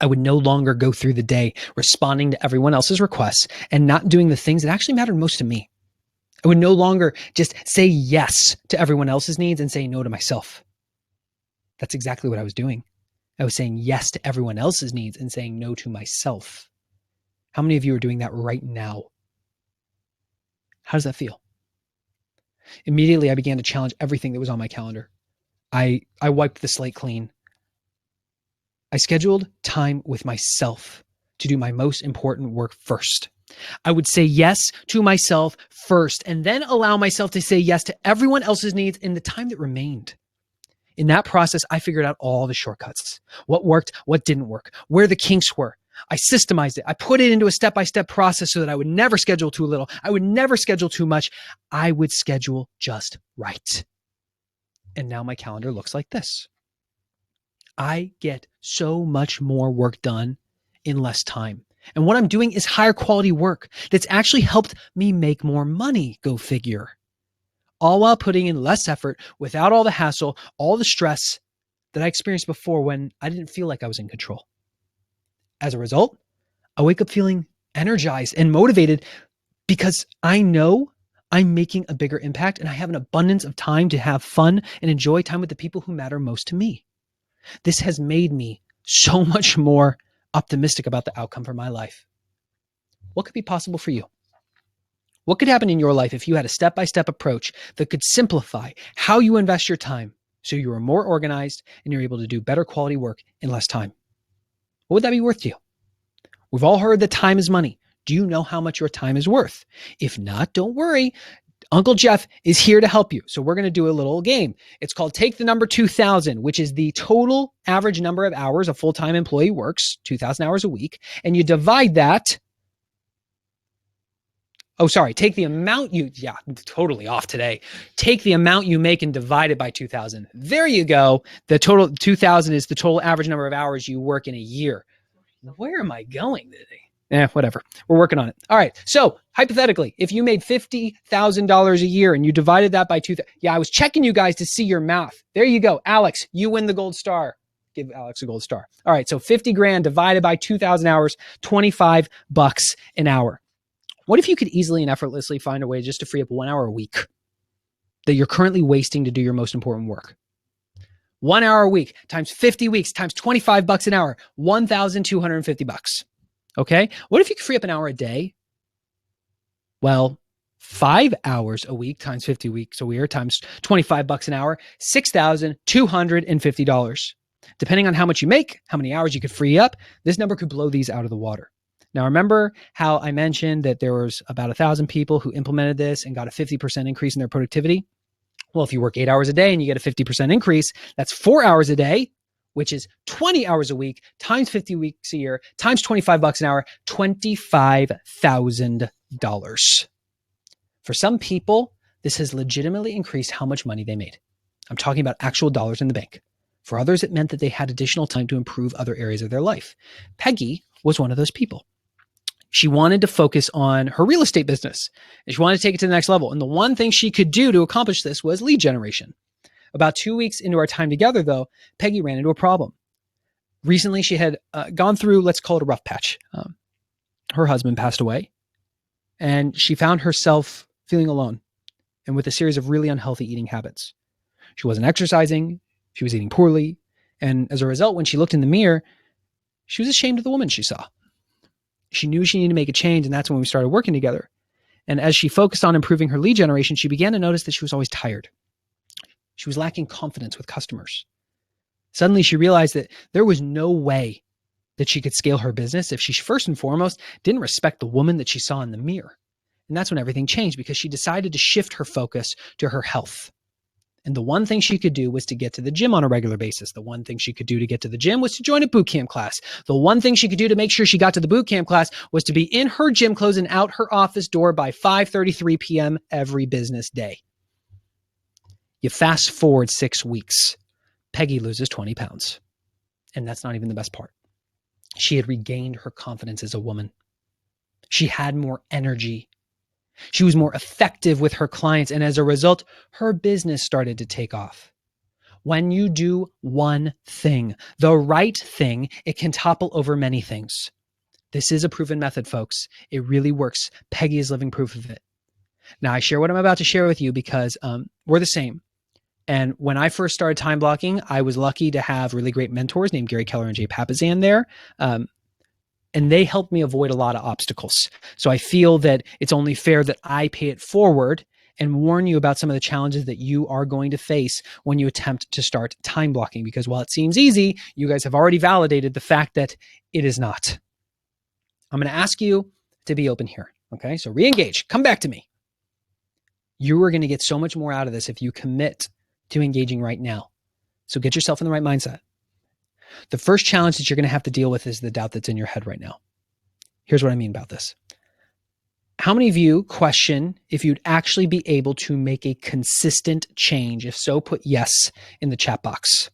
I would no longer go through the day responding to everyone else's requests and not doing the things that actually mattered most to me. I would no longer just say yes to everyone else's needs and say no to myself. That's exactly what I was doing. I was saying yes to everyone else's needs and saying no to myself. How many of you are doing that right now? How does that feel? Immediately, I began to challenge everything that was on my calendar. I wiped the slate clean. I scheduled time with myself to do my most important work first. I would say yes to myself first and then allow myself to say yes to everyone else's needs in the time that remained. In that process, I figured out all the shortcuts, what worked, what didn't work, where the kinks were. I systemized it. I put it into a step-by-step process so that I would never schedule too little. I would never schedule too much. I would schedule just right. And now my calendar looks like this. I get so much more work done in less time. And what I'm doing is higher quality work that's actually helped me make more money, go figure. All while putting in less effort without all the hassle, all the stress that I experienced before when I didn't feel like I was in control. As a result, I wake up feeling energized and motivated because I know I'm making a bigger impact and I have an abundance of time to have fun and enjoy time with the people who matter most to me. This has made me so much more optimistic about the outcome for my life. What could be possible for you? What could happen in your life if you had a step-by-step approach that could simplify how you invest your time so you are more organized and you're able to do better quality work in less time? What would that be worth to you? We've all heard that time is money. Do you know how much your time is worth? If not, don't worry. Uncle Jeff is here to help you. So we're going to do a little game. It's called Take the Number 2,000, which is the total average number of hours a full-time employee works, 2,000 hours a week. And you divide that. Take the amount totally off today. Take the amount you make and divide it by 2,000. There you go. The total 2,000 is the total average number of hours you work in a year. Where am I going today? Whatever. We're working on it. All right. So hypothetically, if you made $50,000 a year and you divided that by 2,000, I was checking you guys to see your math. There you go. Alex, you win the gold star. Give Alex a gold star. All right. So 50 grand divided by 2,000 hours, $25 an hour. What if you could easily and effortlessly find a way just to free up 1 hour a week that you're currently wasting to do your most important work? 1 hour a week times 50 weeks times $25 an hour, $1,250. Okay. What if you could free up an hour a day? Well, 5 hours a week times 50 weeks a year times $25 an hour, $6,250. Depending on how much you make, how many hours you could free up, this number could blow these out of the water. Now, remember how I mentioned that there was about 1,000 people who implemented this and got a 50% increase in their productivity? Well, if you work 8 hours a day and you get a 50% increase, that's 4 hours a day, which is 20 hours a week times 50 weeks a year times $25 an hour, $25,000. For some people, this has legitimately increased how much money they made. I'm talking about actual dollars in the bank. For others, it meant that they had additional time to improve other areas of their life. Peggy was one of those people. She wanted to focus on her real estate business and she wanted to take it to the next level. And the one thing she could do to accomplish this was lead generation. About 2 weeks into our time together, though, Peggy ran into a problem. Recently, she had gone through, let's call it a rough patch. Her husband passed away and she found herself feeling alone and with a series of really unhealthy eating habits. She wasn't exercising. She was eating poorly. And as a result, when she looked in the mirror, she was ashamed of the woman she saw. She knew she needed to make a change, and that's when we started working together. And as she focused on improving her lead generation, she began to notice that she was always tired. She was lacking confidence with customers. Suddenly, she realized that there was no way that she could scale her business if she first and foremost didn't respect the woman that she saw in the mirror. And that's when everything changed because she decided to shift her focus to her health. And the one thing she could do was to get to the gym on a regular basis. The one thing she could do to get to the gym was to join a boot camp class. The one thing she could do to make sure she got to the boot camp class was to be in her gym clothes and out her office door by 5:33 p.m. every business day. You fast forward 6 weeks, Peggy loses 20 pounds. And that's not even the best part. She had regained her confidence as a woman. She had more energy. She was more effective with her clients, and as a result, her business started to take off. When you do one thing, the right thing, it can topple over many things. This is a proven method, folks. It really works. Peggy is living proof of it. Now, I share what I'm about to share with you because we're the same. And when I first started time blocking, I was lucky to have really great mentors named Gary Keller and Jay Papasan there. And they helped me avoid a lot of obstacles. So I feel that it's only fair that I pay it forward and warn you about some of the challenges that you are going to face when you attempt to start time blocking. Because while it seems easy, you guys have already validated the fact that it is not. I'm going to ask you to be open here. Okay, so re-engage. Come back to me. You are going to get so much more out of this if you commit to engaging right now. So get yourself in the right mindset. The first challenge that you're going to have to deal with is the doubt that's in your head right now. Here's what I mean about this. How many of you question if you'd actually be able to make a consistent change? If so, put yes in the chat box.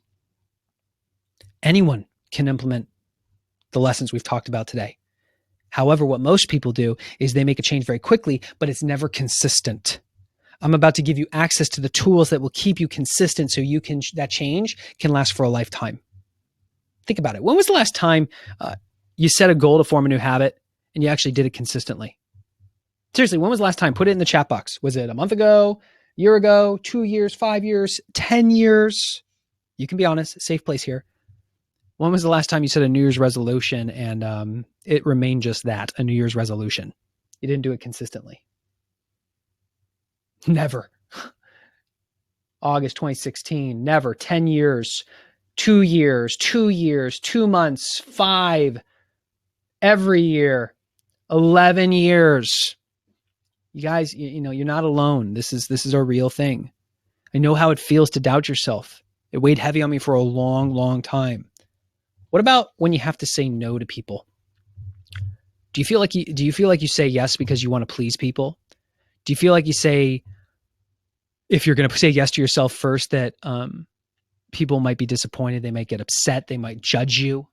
Anyone can implement the lessons we've talked about today. However, what most people do is they make a change very quickly, but it's never consistent. I'm about to give you access to the tools that will keep you consistent so that change can last for a lifetime. Think about it. When was the last time you set a goal to form a new habit and you actually did it consistently? Seriously, when was the last time? Put it in the chat box. Was it a month ago, year ago, 2 years, 5 years, 10 years? You can be honest, safe place here. When was the last time you set a New Year's resolution and it remained just that, a New Year's resolution? You didn't do it consistently. Never. August 2016, never. 10 years, 2 years, 2 years, 2 months, 5, every year, 11 years. You guys, you know, you're not alone. This is a real thing. I know how it feels to doubt yourself. It weighed heavy on me for a long, long time. What about when you have to say no to people? Do you feel like you say yes because you want to please people? Do you feel like you say, if you're going to say yes to yourself first, that people might be disappointed, they might get upset, they might judge you?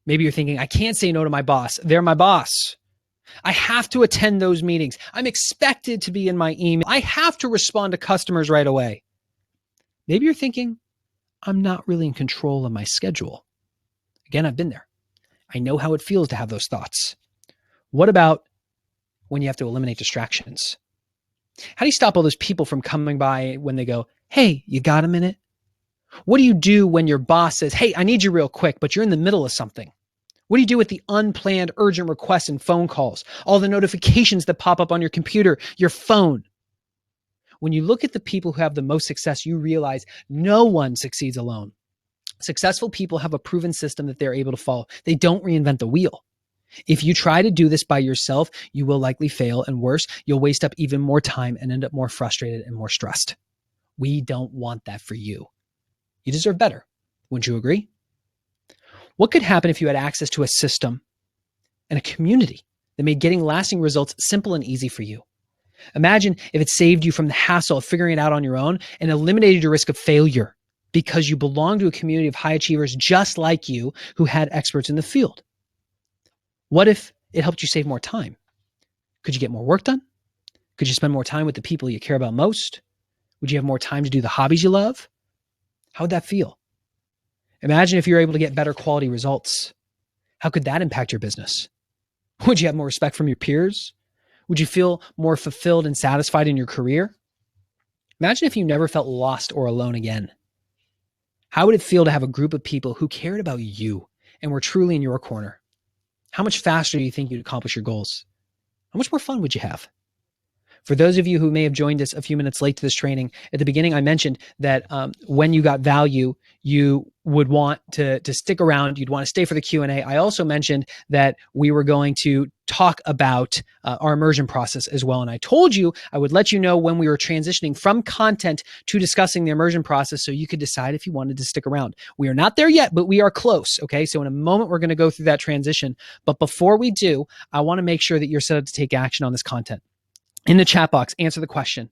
Maybe you're thinking, I can't say no to my boss. They're my boss. I have to attend those meetings. I'm expected to be in my email. I have to respond to customers right away. Maybe you're thinking, I'm not really in control of my schedule. Again, I've been there. I know how it feels to have those thoughts. What about when you have to eliminate distractions? How do you stop all those people from coming by when they go, hey, you got a minute? What do you do when your boss says, hey, I need you real quick, but you're in the middle of something? What do you do with the unplanned urgent requests and phone calls? All the notifications that pop up on your computer, your phone? When you look at the people who have the most success, you realize no one succeeds alone. Successful people have a proven system that they're able to follow. They don't reinvent the wheel. If you try to do this by yourself, you will likely fail, and worse, you'll waste up even more time and end up more frustrated and more stressed. We don't want that for you. You deserve better. Wouldn't you agree? What could happen if you had access to a system and a community that made getting lasting results simple and easy for you? Imagine if it saved you from the hassle of figuring it out on your own and eliminated your risk of failure because you belong to a community of high achievers just like you who had experts in the field. What if it helped you save more time? Could you get more work done? Could you spend more time with the people you care about most? Would you have more time to do the hobbies you love? How would that feel? Imagine if you're able to get better quality results. How could that impact your business? Would you have more respect from your peers? Would you feel more fulfilled and satisfied in your career? Imagine if you never felt lost or alone again. How would it feel to have a group of people who cared about you and were truly in your corner? How much faster do you think you'd accomplish your goals? How much more fun would you have? For those of you who may have joined us a few minutes late to this training, at the beginning I mentioned that when you got value, you would want to stick around. You'd want to stay for the Q&A. I also mentioned that we were going to talk about our immersion process as well. And I told you I would let you know when we were transitioning from content to discussing the immersion process so you could decide if you wanted to stick around. We are not there yet, but we are close. Okay. So in a moment, we're going to go through that transition. But before we do, I want to make sure that you're set up to take action on this content. In the chat box, answer the question.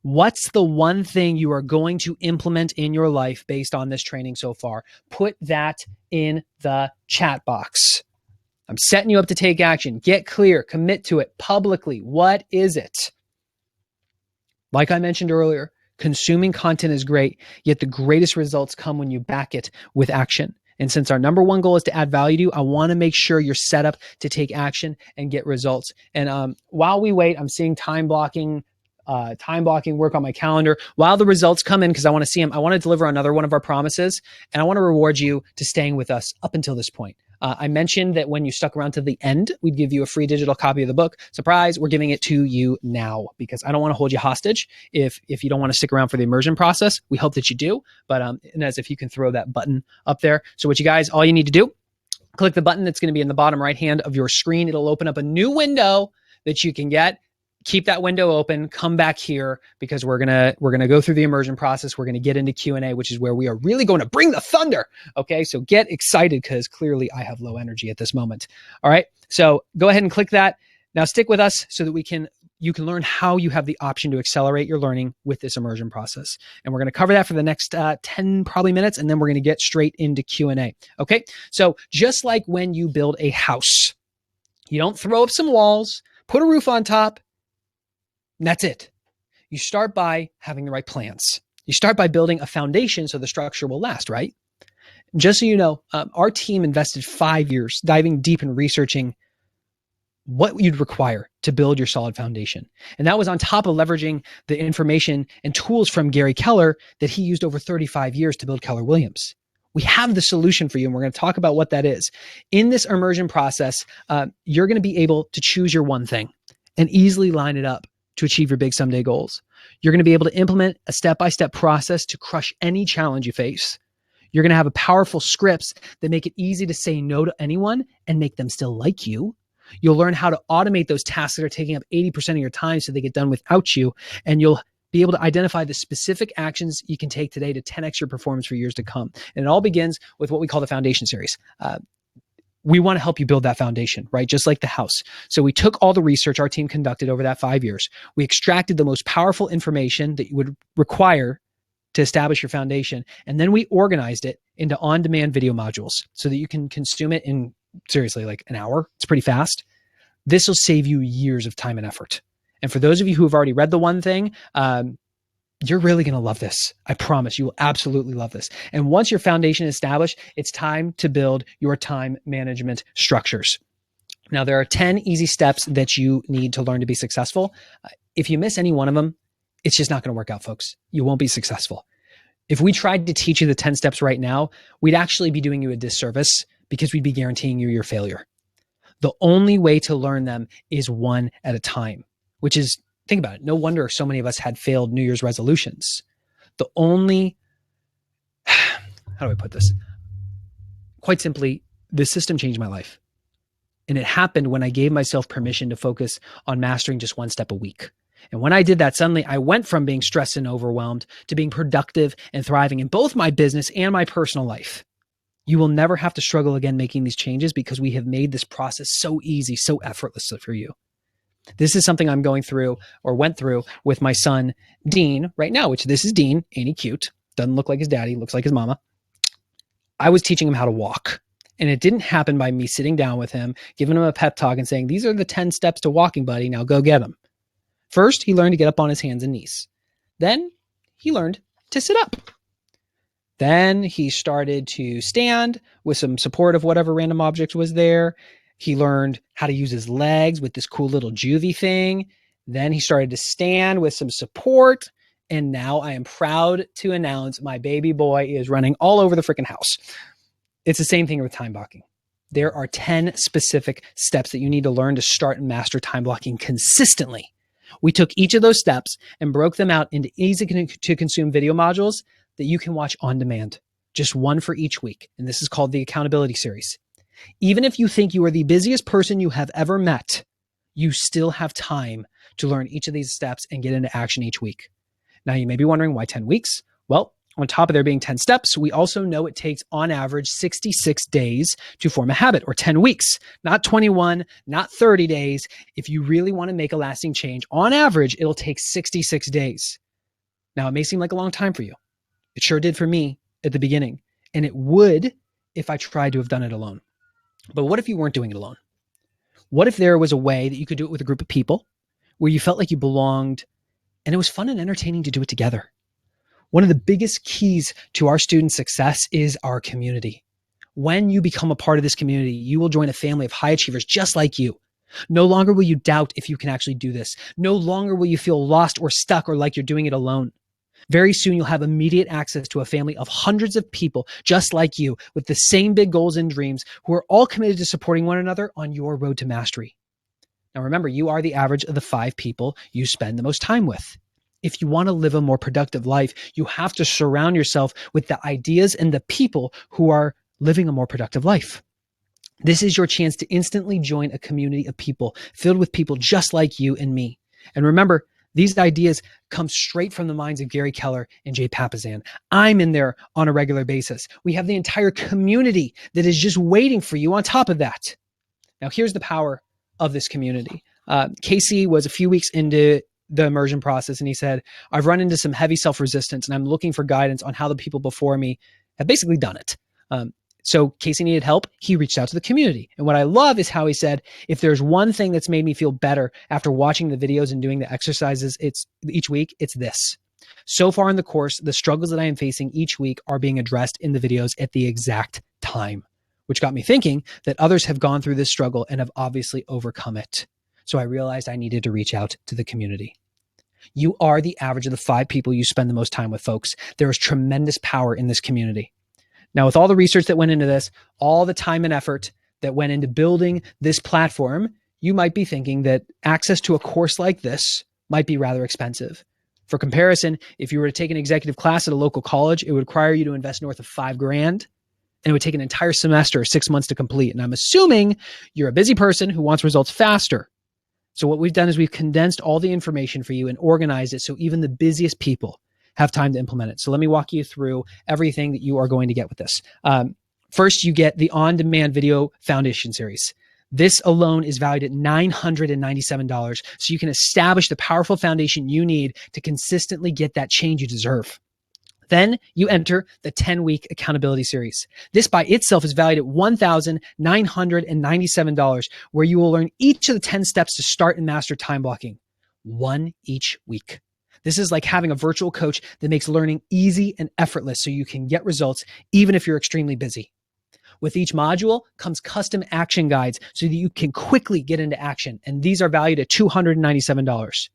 What's the one thing you are going to implement in your life based on this training so far? Put that in the chat box. I'm setting you up to take action. Get clear, commit to it publicly. What is it? Like I mentioned earlier, consuming content is great, yet the greatest results come when you back it with action. And since our number one goal is to add value to you, I want to make sure you're set up to take action and get results. And while we wait, I'm seeing time blocking work on my calendar. While the results come in, because I want to see them, I want to deliver another one of our promises, and I want to reward you to staying with us up until this point. I mentioned that when you stuck around to the end, we'd give you a free digital copy of the book. Surprise, we're giving it to you now because I don't want to hold you hostage if you don't want to stick around for the immersion process. We hope that you do, but Inez, if you can throw that button up there. So what you guys, all you need to do, click the button that's going to be in the bottom right hand of your screen. It'll open up a new window that you can get keep that window open, come back here, because we're gonna go through the immersion process. We're gonna get into Q&A, which is where we are really going to bring the thunder. Okay, so get excited, because clearly I have low energy at this moment. All right, so go ahead and click that. Now stick with us so that you can learn how you have the option to accelerate your learning with this immersion process. And we're going to cover that for the next 10 probably minutes, and then we're going to get straight into Q&A. Okay, so just like when you build a house, you don't throw up some walls, put a roof on top, and that's it. You start by having the right plans. You start by building a foundation so the structure will last, right? Just so you know, our team invested 5 years diving deep and researching what you'd require to build your solid foundation. And that was on top of leveraging the information and tools from Gary Keller that he used over 35 years to build Keller Williams. We have the solution for you, and we're going to talk about what that is. In this immersion process, you're going to be able to choose your one thing and easily line it up to achieve your big someday goals. You're going to be able to implement a step-by-step process to crush any challenge you face. You're going to have a powerful scripts that make it easy to say no to anyone and make them still like you. You'll learn how to automate those tasks that are taking up 80% of your time so they get done without you. And you'll be able to identify the specific actions you can take today to 10x your performance for years to come. And it all begins with what we call the foundation series. We want to help you build that foundation, right? Just like the house. So we took all the research our team conducted over that 5 years. We extracted the most powerful information that you would require to establish your foundation. And then we organized it into on-demand video modules so that you can consume it in seriously like an hour. It's pretty fast. This will save you years of time and effort. And for those of you who have already read the one thing, you're really going to love this. I promise you will absolutely love this. And once your foundation is established, it's time to build your time management structures. Now, there are 10 easy steps that you need to learn to be successful. If you miss any one of them, it's just not going to work out, folks. You won't be successful. If we tried to teach you the 10 steps right now, we'd actually be doing you a disservice, because we'd be guaranteeing you your failure. The only way to learn them is one at a time, which is, think about it. No wonder so many of us had failed New Year's resolutions. How do I put this? Quite simply, this system changed my life. And it happened when I gave myself permission to focus on mastering just one step a week. And when I did that, suddenly I went from being stressed and overwhelmed to being productive and thriving in both my business and my personal life. You will never have to struggle again making these changes, because we have made this process so easy, so effortless for you. This is something I'm going through or went through with my son, Dean, right now, which this is Dean. Ain't he cute? Doesn't look like his daddy, looks like his mama. I was teaching him how to walk. And it didn't happen by me sitting down with him, giving him a pep talk and saying, these are the 10 steps to walking, buddy. Now go get them. First, he learned to get up on his hands and knees. Then he learned to sit up. Then he started to stand with some support of whatever random object was there. He learned how to use his legs with this cool little juvie thing. Then he started to stand with some support. And now I am proud to announce my baby boy is running all over the freaking house. It's the same thing with time blocking. There are 10 specific steps that you need to learn to start and master time blocking consistently. We took each of those steps and broke them out into easy to consume video modules that you can watch on demand, just one for each week. And this is called the accountability series. Even if you think you are the busiest person you have ever met, you still have time to learn each of these steps and get into action each week. Now, you may be wondering, why 10 weeks? Well, on top of there being 10 steps, we also know it takes on average 66 days to form a habit, or 10 weeks, not 21, not 30 days. If you really want to make a lasting change, on average, it'll take 66 days. Now, it may seem like a long time for you. It sure did for me at the beginning. And it would if I tried to have done it alone. But what if you weren't doing it alone? What if there was a way that you could do it with a group of people where you felt like you belonged and it was fun and entertaining to do it together? One of the biggest keys to our student success is our community. When you become a part of this community, you will join a family of high achievers just like you. No longer will you doubt if you can actually do this. No longer will you feel lost or stuck or like you're doing it alone. Very soon, you'll have immediate access to a family of hundreds of people just like you with the same big goals and dreams who are all committed to supporting one another on your road to mastery. Now, remember, you are the average of the 5 people you spend the most time with. If you want to live a more productive life, you have to surround yourself with the ideas and the people who are living a more productive life. This is your chance to instantly join a community of people filled with people just like you and me. And remember, these ideas come straight from the minds of Gary Keller and Jay Papasan. I'm in there on a regular basis. We have the entire community that is just waiting for you on top of that. Now, here's the power of this community. Casey was a few weeks into the immersion process, and he said, I've run into some heavy self-resistance, and I'm looking for guidance on how the people before me have basically done it. So Casey needed help. He reached out to the community. And what I love is how he said, if there's one thing that's made me feel better after watching the videos and doing the exercises each week, it's this. So far in the course, the struggles that I am facing each week are being addressed in the videos at the exact time, which got me thinking that others have gone through this struggle and have obviously overcome it. So I realized I needed to reach out to the community. You are the average of the 5 people you spend the most time with, folks. There is tremendous power in this community. Now, with all the research that went into this, all the time and effort that went into building this platform, you might be thinking that access to a course like this might be rather expensive. For comparison, if you were to take an executive class at a local college, it would require you to invest north of $5,000, and it would take an entire semester, 6 months to complete. And I'm assuming you're a busy person who wants results faster. So what we've done is we've condensed all the information for you and organized it so even the busiest people have time to implement it. So let me walk you through everything that you are going to get with this. First, you get the on-demand video foundation series. This alone is valued at $997, so you can establish the powerful foundation you need to consistently get that change you deserve. Then you enter the 10-week accountability series. This by itself is valued at $1,997, where you will learn each of the 10 steps to start and master time blocking, one each week. This is like having a virtual coach that makes learning easy and effortless so you can get results even if you're extremely busy. With each module comes custom action guides so that you can quickly get into action, and these are valued at $297.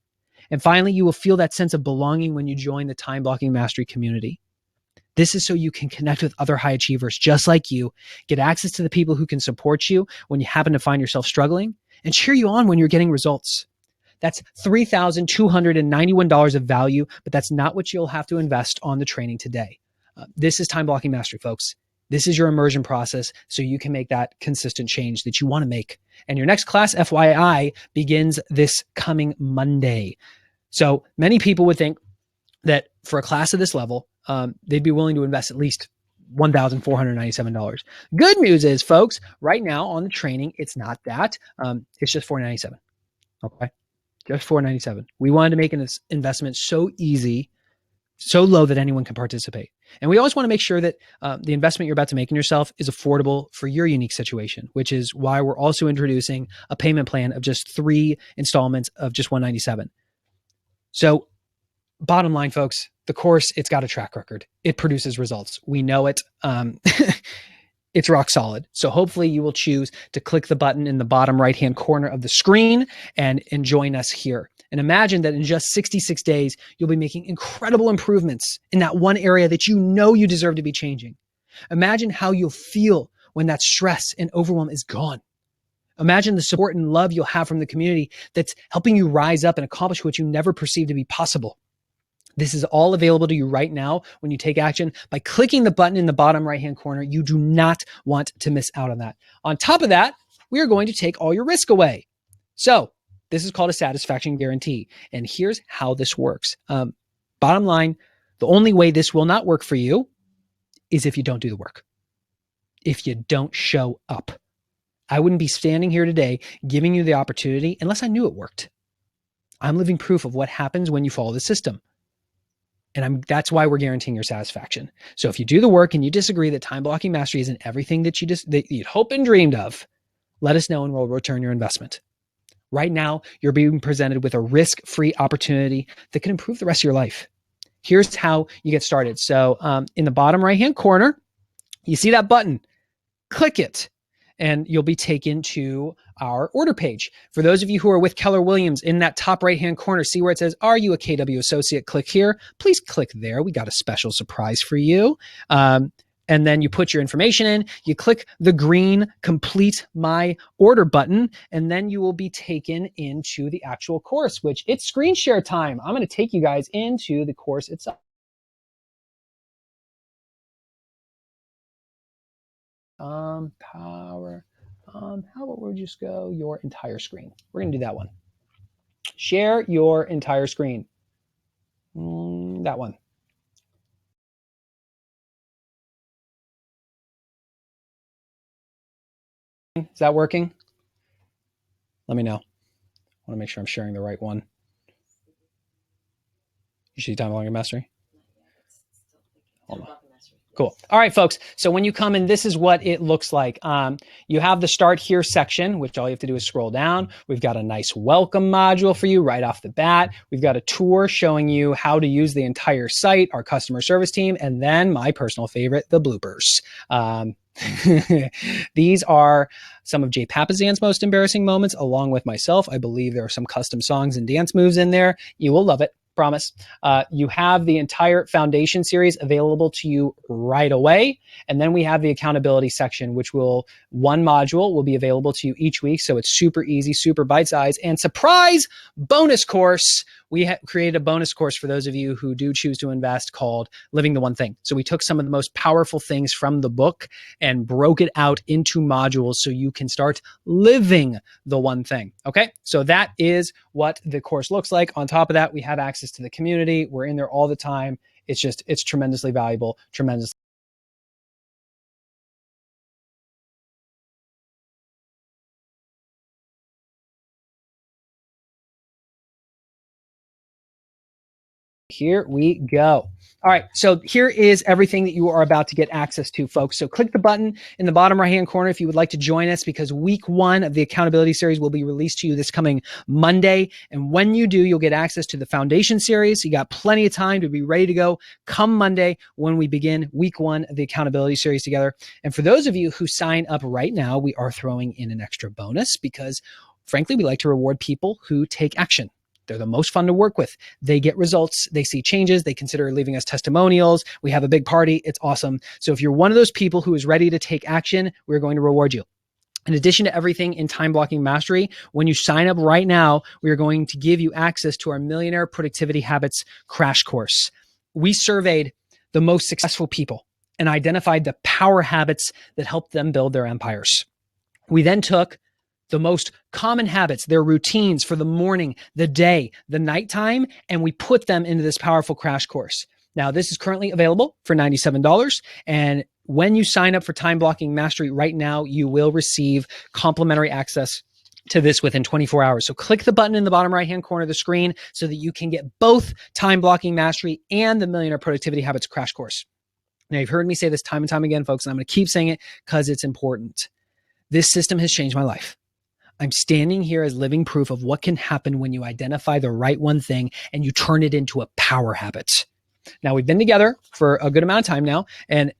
And finally, you will feel that sense of belonging when you join the Time Blocking Mastery community. This is so you can connect with other high achievers just like you, get access to the people who can support you when you happen to find yourself struggling, and cheer you on when you're getting results. That's $3,291 of value, but that's not what you'll have to invest on the training today. This is Time Blocking Mastery, folks. This is your immersion process so you can make that consistent change that you want to make. And your next class, FYI, begins this coming Monday. So many people would think that for a class of this level, they'd be willing to invest at least $1,497. Good news is, folks, right now on the training, it's not that. It's just $497. Okay. Just $497. We wanted to make an investment so easy, so low that anyone can participate. And we always want to make sure that the investment you're about to make in yourself is affordable for your unique situation, which is why we're also introducing a payment plan of just 3 installments of just $197. So bottom line, folks, the course, it's got a track record. It produces results. We know it. It's rock solid. So hopefully you will choose to click the button in the bottom right-hand corner of the screen and join us here. And imagine that in just 66 days, you'll be making incredible improvements in that one area that you know you deserve to be changing. Imagine how you'll feel when that stress and overwhelm is gone. Imagine the support and love you'll have from the community that's helping you rise up and accomplish what you never perceived to be possible. This is all available to you right now when you take action by clicking the button in the bottom right-hand corner. You do not want to miss out on that. On top of that, we are going to take all your risk away. So this is called a satisfaction guarantee. And here's how this works. Bottom line, the only way this will not work for you is if you don't do the work. If you don't show up. I wouldn't be standing here today giving you the opportunity unless I knew it worked. I'm living proof of what happens when you follow the system. And that's why we're guaranteeing your satisfaction. So if you do the work and you disagree that time blocking mastery isn't everything that you'd hope and dreamed of, let us know and we'll return your investment. Right now, you're being presented with a risk-free opportunity that can improve the rest of your life. Here's how you get started. So in the bottom right-hand corner, you see that button. Click it, and you'll be taken to our order page. For those of you who are with Keller Williams, in that top right-hand corner, see where it says, "Are you a KW associate?" Click here. Please click there. We got a special surprise for you. And then you put your information in. You click the green "Complete My Order" button, and then you will be taken into the actual course, which it's screen share time. I'm going to take you guys into the course itself. How about we just go your entire screen? We're going to do that one. Share your entire screen. That one. Is that working? Let me know. I want to make sure I'm sharing the right one. You see time belonging mastery? Hold on. Cool. All right, folks. So when you come in, this is what it looks like. You have the start here section, which all you have to do is scroll down. We've got a nice welcome module for you right off the bat. We've got a tour showing you how to use the entire site, our customer service team, and then my personal favorite, the bloopers. These are some of Jay Papazan's most embarrassing moments, along with myself. I believe there are some custom songs and dance moves in there. You will love it. Promise. You have the entire foundation series available to you right away. And then we have the accountability section, which one module will be available to you each week. So it's super easy, super bite-sized, and surprise bonus course. We created a bonus course for those of you who do choose to invest called Living the One Thing. So we took some of the most powerful things from the book and broke it out into modules so you can start living the one thing. Okay. So that is what the course looks like. On top of that, we have access to the community. We're in there all the time. It's tremendously valuable, tremendously. Here we go. All right, so here is everything that you are about to get access to, folks. So click the button in the bottom right-hand corner if you would like to join us, because week 1 of the accountability series will be released to you this coming Monday. And when you do, you'll get access to the foundation series. You got plenty of time to be ready to go come Monday when we begin week 1 of the accountability series together. And for those of you who sign up right now, we are throwing in an extra bonus because, frankly, we like to reward people who take action. They're the most fun to work with. They get results. They see changes. They consider leaving us testimonials. We have a big party. It's awesome. So if you're one of those people who is ready to take action, we're going to reward you. In addition to everything in Time Blocking Mastery, when you sign up right now, we are going to give you access to our Millionaire Productivity Habits crash course. We surveyed the most successful people and identified the power habits that helped them build their empires. We then took the most common habits, their routines for the morning, the day, the nighttime, and we put them into this powerful crash course. Now, this is currently available for $97. And when you sign up for Time Blocking Mastery right now, you will receive complimentary access to this within 24 hours. So click the button in the bottom right-hand corner of the screen so that you can get both Time Blocking Mastery and the Millionaire Productivity Habits crash course. Now, you've heard me say this time and time again, folks, and I'm going to keep saying it because it's important. This system has changed my life. I'm standing here as living proof of what can happen when you identify the right one thing and you turn it into a power habit. Now, we've been together for a good amount of time now. And,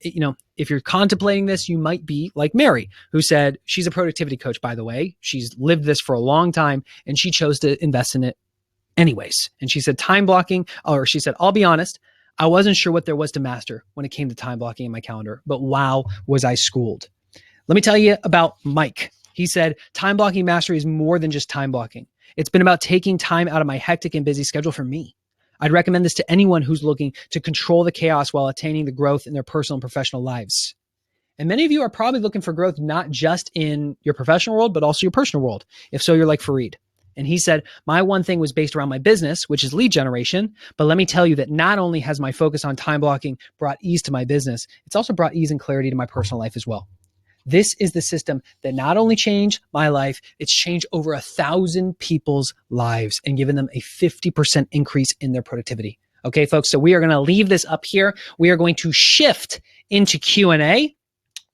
if you're contemplating this, you might be like Mary, who said she's a productivity coach, by the way. She's lived this for a long time and she chose to invest in it anyways. And she said she said, I'll be honest, I wasn't sure what there was to master when it came to time blocking in my calendar, but wow, was I schooled. Let me tell you about Mike. He said, time blocking mastery is more than just time blocking. It's been about taking time out of my hectic and busy schedule for me. I'd recommend this to anyone who's looking to control the chaos while attaining the growth in their personal and professional lives. And many of you are probably looking for growth, not just in your professional world, but also your personal world. If so, you're like Fareed. And he said, my one thing was based around my business, which is lead generation. But let me tell you that not only has my focus on time blocking brought ease to my business, it's also brought ease and clarity to my personal life as well. This is the system that not only changed my life, it's changed over 1,000 people's lives and given them a 50% increase in their productivity. Okay, folks, so we are going to leave this up here. We are going to shift into Q&A.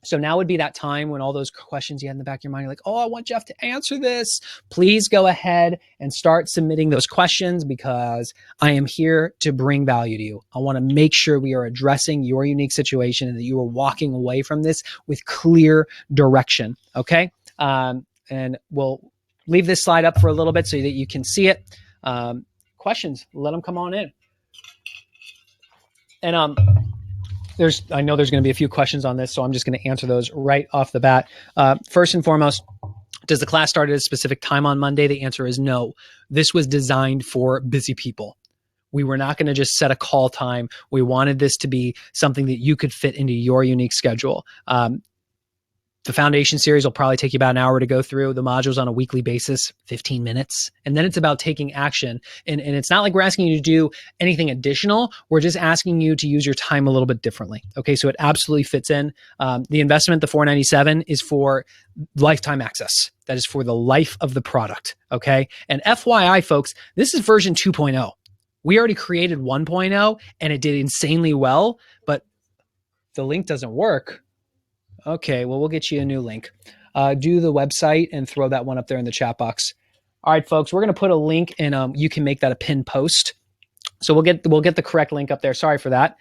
So now would be that time when all those questions you had in the back of your mind, you're like, oh, I want Jeff to answer this. Please go ahead and start submitting those questions because I am here to bring value to you. I want to make sure we are addressing your unique situation and that you are walking away from this with clear direction. Okay. And we'll leave this slide up for a little bit so that you can see it. Questions, let them come on in. And I know there's going to be a few questions on this, so I'm just going to answer those right off the bat. First and foremost, does the class start at a specific time on Monday? The answer is no. This was designed for busy people. We were not going to just set a call time. We wanted this to be something that you could fit into your unique schedule. The foundation series will probably take you about an hour to go through the modules on a weekly basis, 15 minutes. And then it's about taking action. And it's not like we're asking you to do anything additional. We're just asking you to use your time a little bit differently. Okay. So it absolutely fits in. The investment, the $497 is for lifetime access. That is for the life of the product. Okay. And FYI, folks, this is version 2.0. We already created 1.0 and it did insanely well, but the link doesn't work. Okay, well, we'll get you a new link. Do the website and throw that one up there in the chat box. All right, folks, we're going to put a link and you can make that a pinned post. So we'll get the correct link up there. Sorry for that.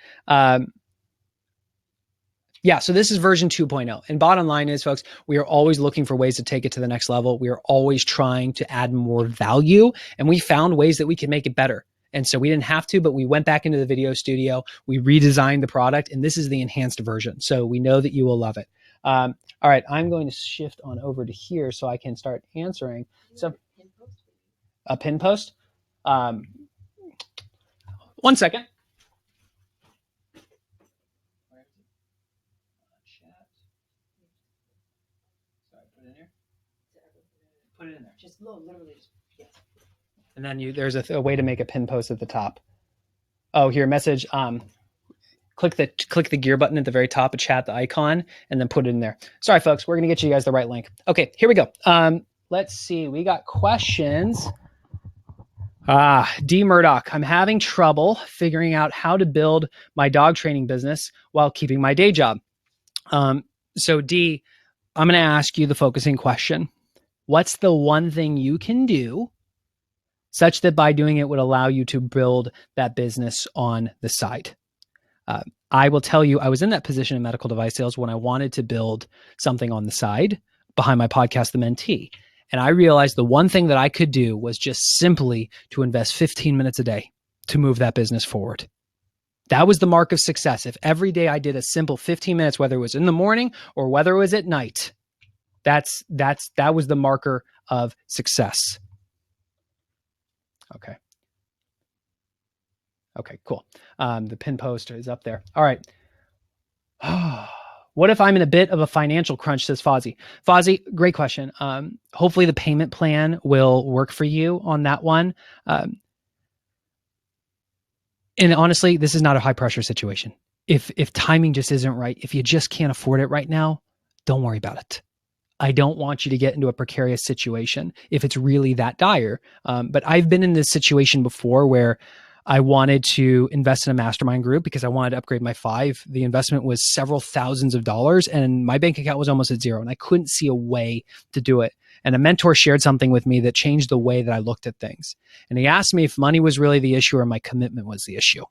Yeah, so this is version 2.0. And bottom line is, folks, we are always looking for ways to take it to the next level. We are always trying to add more value, and we found ways that we can make it better. And so we didn't have to, but we went back into the video studio, we redesigned the product, and this is the enhanced version. So we know that you will love it. All right, I'm going to shift on over to here so I can start answering. So a pin post? 1 second. Put it in there. Just literally just, yes. And then there's a way to make a pin post at the top. Oh, here, message. Click the gear button at the very top of chat, the icon, and then put it in there. Sorry, folks, we're gonna get you guys the right link. Okay, here we go. Let's see. We got questions. D Murdoch, I'm having trouble figuring out how to build my dog training business while keeping my day job. So D, I'm gonna ask you the focusing question. What's the one thing you can do such that by doing it would allow you to build that business on the side? I will tell you, I was in that position in medical device sales when I wanted to build something on the side behind my podcast, The Mentee. And I realized the one thing that I could do was just simply to invest 15 minutes a day to move that business forward. That was the mark of success. If every day I did a simple 15 minutes, whether it was in the morning or whether it was at night, that was the marker of success. Okay. Okay, cool. The pin post is up there. All right. What if I'm in a bit of a financial crunch, says Fozzie. Fozzie, great question. Hopefully the payment plan will work for you on that one. And honestly, this is not a high pressure situation. If timing just isn't right, if you just can't afford it right now, don't worry about it. I don't want you to get into a precarious situation if it's really that dire. But I've been in this situation before where I wanted to invest in a mastermind group because I wanted to upgrade my 5. The investment was several thousands of dollars and my bank account was almost at zero and I couldn't see a way to do it. And a mentor shared something with me that changed the way that I looked at things. And he asked me if money was really the issue or my commitment was the issue.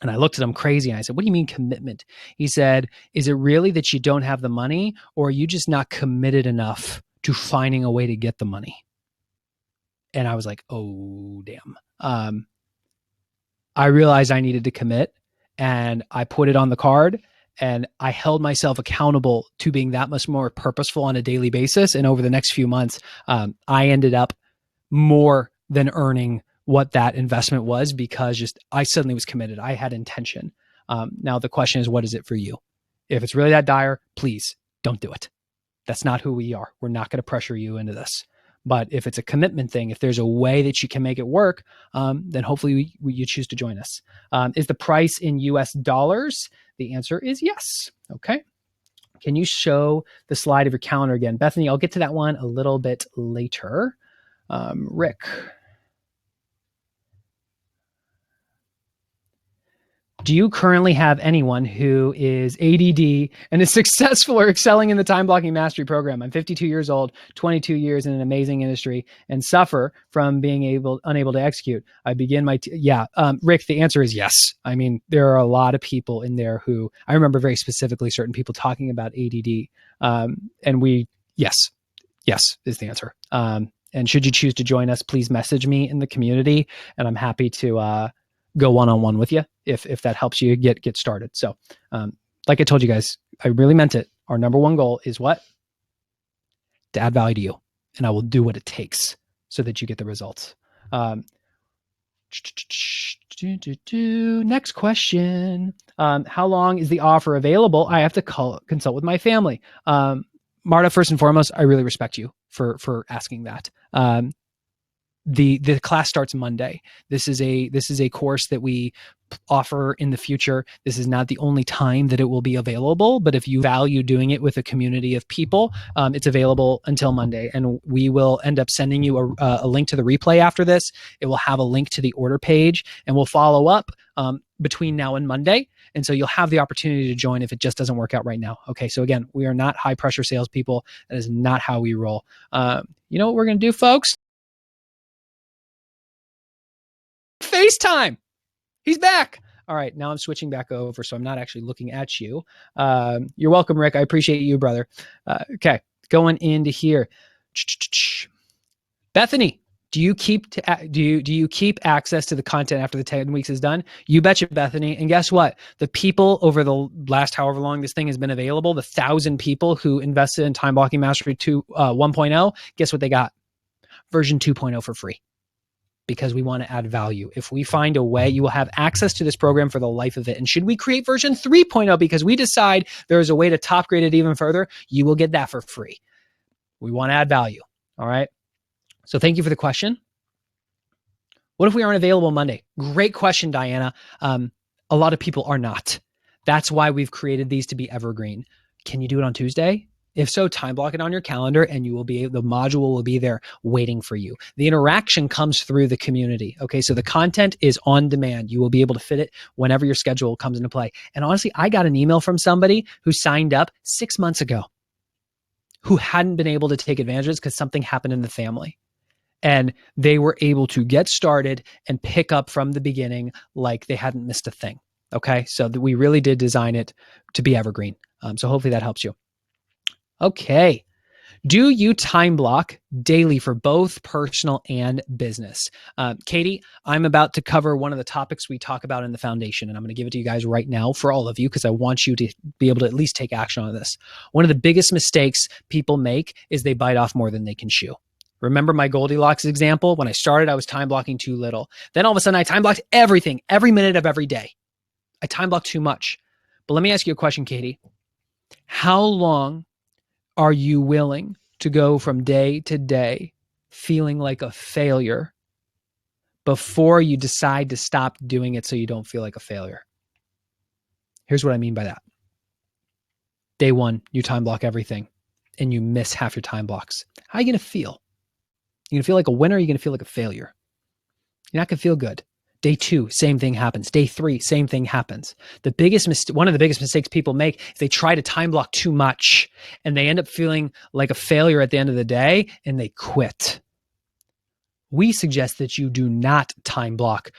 And I looked at him crazy and I said, what do you mean commitment? He said, is it really that you don't have the money or are you just not committed enough to finding a way to get the money? And I was like, oh, damn. I realized I needed to commit and I put it on the card and I held myself accountable to being that much more purposeful on a daily basis. And over the next few months, I ended up more than earning what that investment was because I suddenly was committed. I had intention. Now the question is, what is it for you? If it's really that dire, please don't do it. That's not who we are. We're not going to pressure you into this. But if it's a commitment thing, if there's a way that you can make it work, then hopefully you choose to join us. Is the price in US dollars? The answer is yes. Okay. Can you show the slide of your calendar again? Bethany, I'll get to that one a little bit later. Rick. Do you currently have anyone who is ADD and is successful or excelling in the time blocking mastery program? I'm 52 years old, 22 years in an amazing industry, and suffer from being unable to execute. I begin my Rick. The answer is yes. I mean, there are a lot of people in there who I remember very specifically certain people talking about ADD, and yes is the answer. And should you choose to join us, please message me in the community, and I'm happy to go one-on-one with you if that helps you get started. So like I told you guys, I really meant it. Our number one goal is what? To add value to you. And I will do what it takes so that you get the results. Next question. How long is the offer available? I have to consult with my family. Marta, first and foremost, I really respect you for asking that. The class starts Monday. This is a course that we offer in the future. This is not the only time that it will be available, but if you value doing it with a community of people, it's available until Monday, and we will end up sending you a link to the replay after this. It will have a link to the order page, and we'll follow up between now and Monday. And so you'll have the opportunity to join if it just doesn't work out right now. Okay. So again, we are not high pressure salespeople. That is not how we roll. You know what we're going to do, folks? FaceTime. He's back. All right. Now I'm switching back over, so I'm not actually looking at you. You're welcome, Rick. I appreciate you, brother. Okay. Going into here. Bethany, do you keep access to the content after the 10 weeks is done? You betcha, Bethany. And guess what? The people over the last however long this thing has been available, the 1,000 people who invested in Time Blocking Mastery 1.0, guess what they got? Version 2.0 for free. Because we want to add value. If we find a way, you will have access to this program for the life of it. And should we create version 3.0 because we decide there is a way to top grade it even further, you will get that for free. We want to add value. All right. So thank you for the question. What if we aren't available Monday? Great question, Diana. A lot of people are not. That's why we've created these to be evergreen. Can you do it on Tuesday? If so, time block it on your calendar and the module will be there waiting for you. The interaction comes through the community. Okay. So the content is on demand. You will be able to fit it whenever your schedule comes into play. And honestly, I got an email from somebody who signed up 6 months ago who hadn't been able to take advantage of this because something happened in the family. And they were able to get started and pick up from the beginning like they hadn't missed a thing. Okay. So we really did design it to be evergreen. So hopefully that helps you. Okay. Do you time block daily for both personal and business? Katie, I'm about to cover one of the topics we talk about in the foundation, and I'm going to give it to you guys right now for all of you because I want you to be able to at least take action on this. One of the biggest mistakes people make is they bite off more than they can chew. Remember my Goldilocks example? When I started, I was time blocking too little. Then all of a sudden I time blocked everything, every minute of every day. I time blocked too much. But let me ask you a question, Katie. How long are you willing to go from day to day feeling like a failure before you decide to stop doing it so you don't feel like a failure? Here's what I mean by that. Day one, you time block everything and you miss half your time blocks. How are you going to feel? You're going to feel like a winner or are you going to feel like a failure? You're not going to feel good. Day two, same thing happens. Day three, same thing happens. One of the biggest mistakes people make is they try to time block too much and they end up feeling like a failure at the end of the day and they quit. We suggest that you do not time block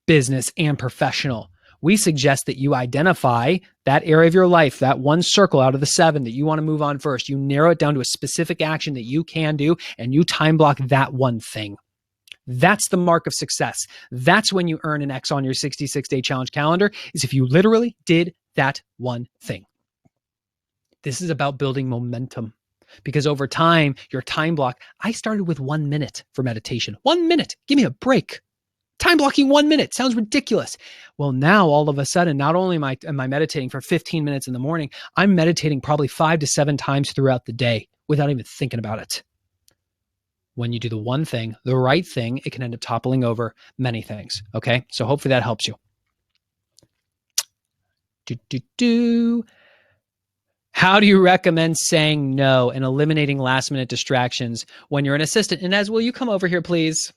business and professional. We suggest that you identify that area of your life, that one circle out of the 7 that you want to move on first. You narrow it down to a specific action that you can do and you time block that one thing. That's the mark of success. That's when you earn an X on your 66-day challenge calendar, is if you literally did that one thing. This is about building momentum because over time, your time block, I started with 1 minute for meditation. 1 minute. Give me a break. Time blocking 1 minute. Sounds ridiculous. Well, now all of a sudden, not only am I meditating for 15 minutes in the morning, I'm meditating probably 5 to 7 times throughout the day without even thinking about it. When you do the one thing, the right thing, it can end up toppling over many things. Okay. So hopefully that helps you. How do you recommend saying no and eliminating last minute distractions when you're an assistant? Inez, will you come over here, please?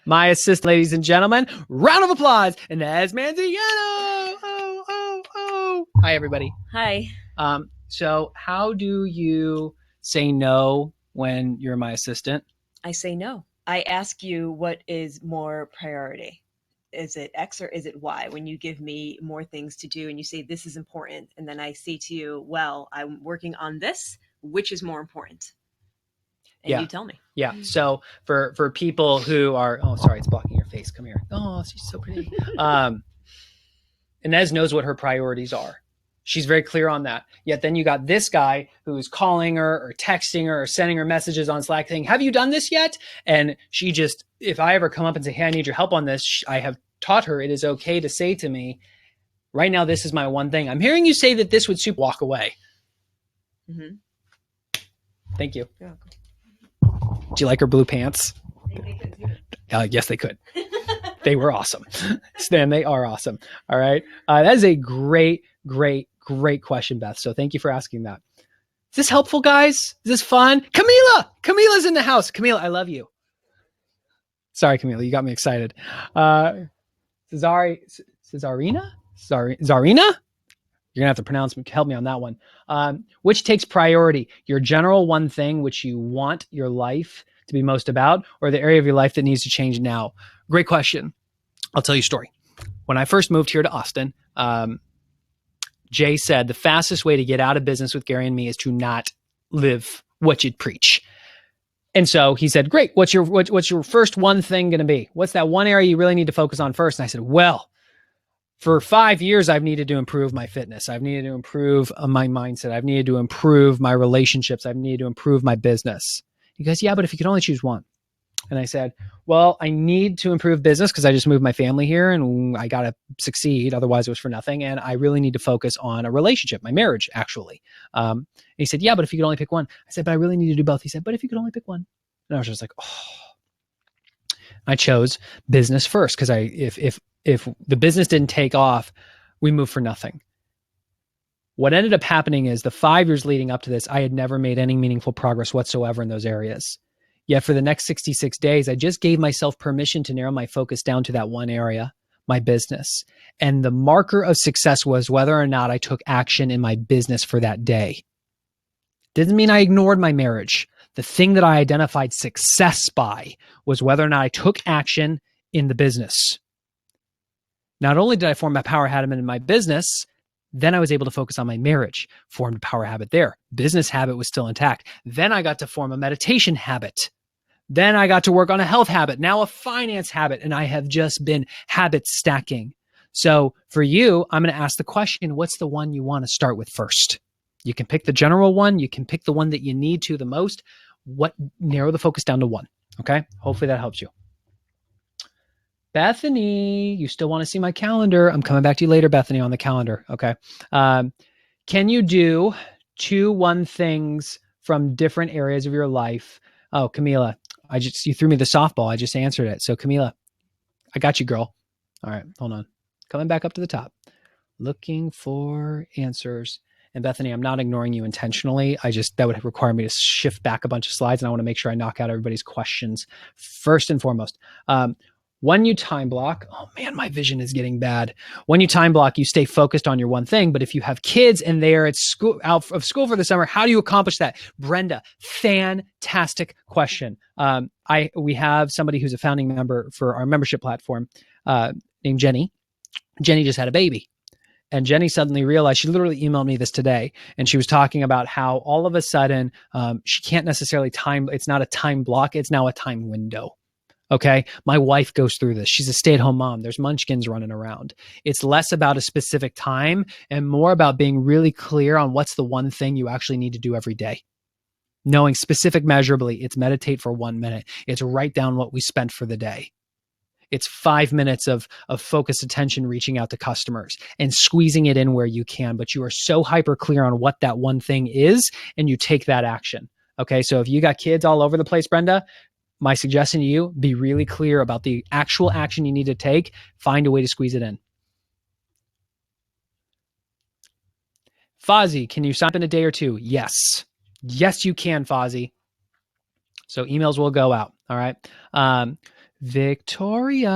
My assistant, ladies and gentlemen, round of applause. Inez Manziano. Oh. Hi, everybody. Hi. So how do you say no when you're my assistant? I say no. I ask you what is more priority. Is it X or is it Y? When you give me more things to do and you say this is important, and then I say to you, well, I'm working on this, which is more important? And you tell me. Yeah. So for people who are, oh, sorry, it's blocking your face. Come here. Oh, she's so pretty. Inez knows what her priorities are. She's very clear on that. Yet then you got this guy who's calling her or texting her or sending her messages on Slack saying, have you done this yet? And she just, if I ever come up and say, hey, I need your help on this, I have taught her it is okay to say to me, right now, this is my one thing. I'm hearing you say that this would walk away. Mm-hmm. Thank you. You're welcome. Do you like her blue pants? They couldn't see them. Yes, they could. They were awesome. Stan, they are awesome. All right. That is a great question, Beth. So thank you for asking that. Is this helpful, guys? Is this fun? Camila's in the house. Camila, I love you. Sorry, Camila, you got me excited. Zarina? You're gonna have to help me on that one. Which takes priority? Your general one thing which you want your life to be most about, or the area of your life that needs to change now? Great question. I'll tell you a story. When I first moved here to Austin, Jay said the fastest way to get out of business with Gary and me is to not live what you'd preach. And so he said, great, what's your first one thing going to be? What's that one area you really need to focus on first? And I said, well, for 5 years, I've needed to improve my fitness. I've needed to improve my mindset. I've needed to improve my relationships. I've needed to improve my business. He goes, yeah, but if you could only choose one. And I said, well, I need to improve business because I just moved my family here and I got to succeed. Otherwise, it was for nothing. And I really need to focus on a relationship, my marriage, actually. And he said, yeah, but if you could only pick one. I said, but I really need to do both. He said, but if you could only pick one. And I was just like, oh. I chose business first because if the business didn't take off, we moved for nothing. What ended up happening is the 5 years leading up to this, I had never made any meaningful progress whatsoever in those areas. Yet for the next 66 days, I just gave myself permission to narrow my focus down to that one area, my business. And the marker of success was whether or not I took action in my business for that day. Didn't mean I ignored my marriage. The thing that I identified success by was whether or not I took action in the business. Not only did I form a power habit in my business, then I was able to focus on my marriage, formed a power habit there. Business habit was still intact. Then I got to form a meditation habit. Then I got to work on a health habit, now a finance habit, and I have just been habit stacking. So for you, I'm going to ask the question, what's the one you want to start with first? You can pick the general one. You can pick the one that you need to the most. Narrow the focus down to one. Okay. Hopefully that helps you. Bethany, you still want to see my calendar? I'm coming back to you later, Bethany, on the calendar. Okay. Can you do 2 one things from different areas of your life? Oh, Camila, you threw me the softball. I just answered it. So Camila, I got you, girl. All right. Hold on. Coming back up to the top. Looking for answers. And Bethany, I'm not ignoring you intentionally. That would require me to shift back a bunch of slides, and I want to make sure I knock out everybody's questions first and foremost. When you time block, oh man, my vision is getting bad. When you time block, you stay focused on your one thing. But if you have kids and they are at school, out of school for the summer, how do you accomplish that? Brenda, fantastic question. We have somebody who's a founding member for our membership platform named Jenny. Jenny just had a baby. And Jenny suddenly realized, she literally emailed me this today, and she was talking about how all of a sudden she can't necessarily it's not a time block, it's now a time window. Okay. My wife goes through this. She's a stay-at-home mom. There's munchkins running around. It's less about a specific time and more about being really clear on what's the one thing you actually need to do every day. Knowing specific measurably, it's meditate for 1 minute. It's write down what we spent for the day. It's 5 minutes of focused attention reaching out to customers and squeezing it in where you can, but you are so hyper clear on what that one thing is and you take that action. Okay. So if you got kids all over the place, Brenda, my suggestion to you, be really clear about the actual action you need to take. Find a way to squeeze it in. Fozzie, can you sign up in a day or 2? Yes. Yes, you can, Fozzie. So emails will go out. All right. Victoria,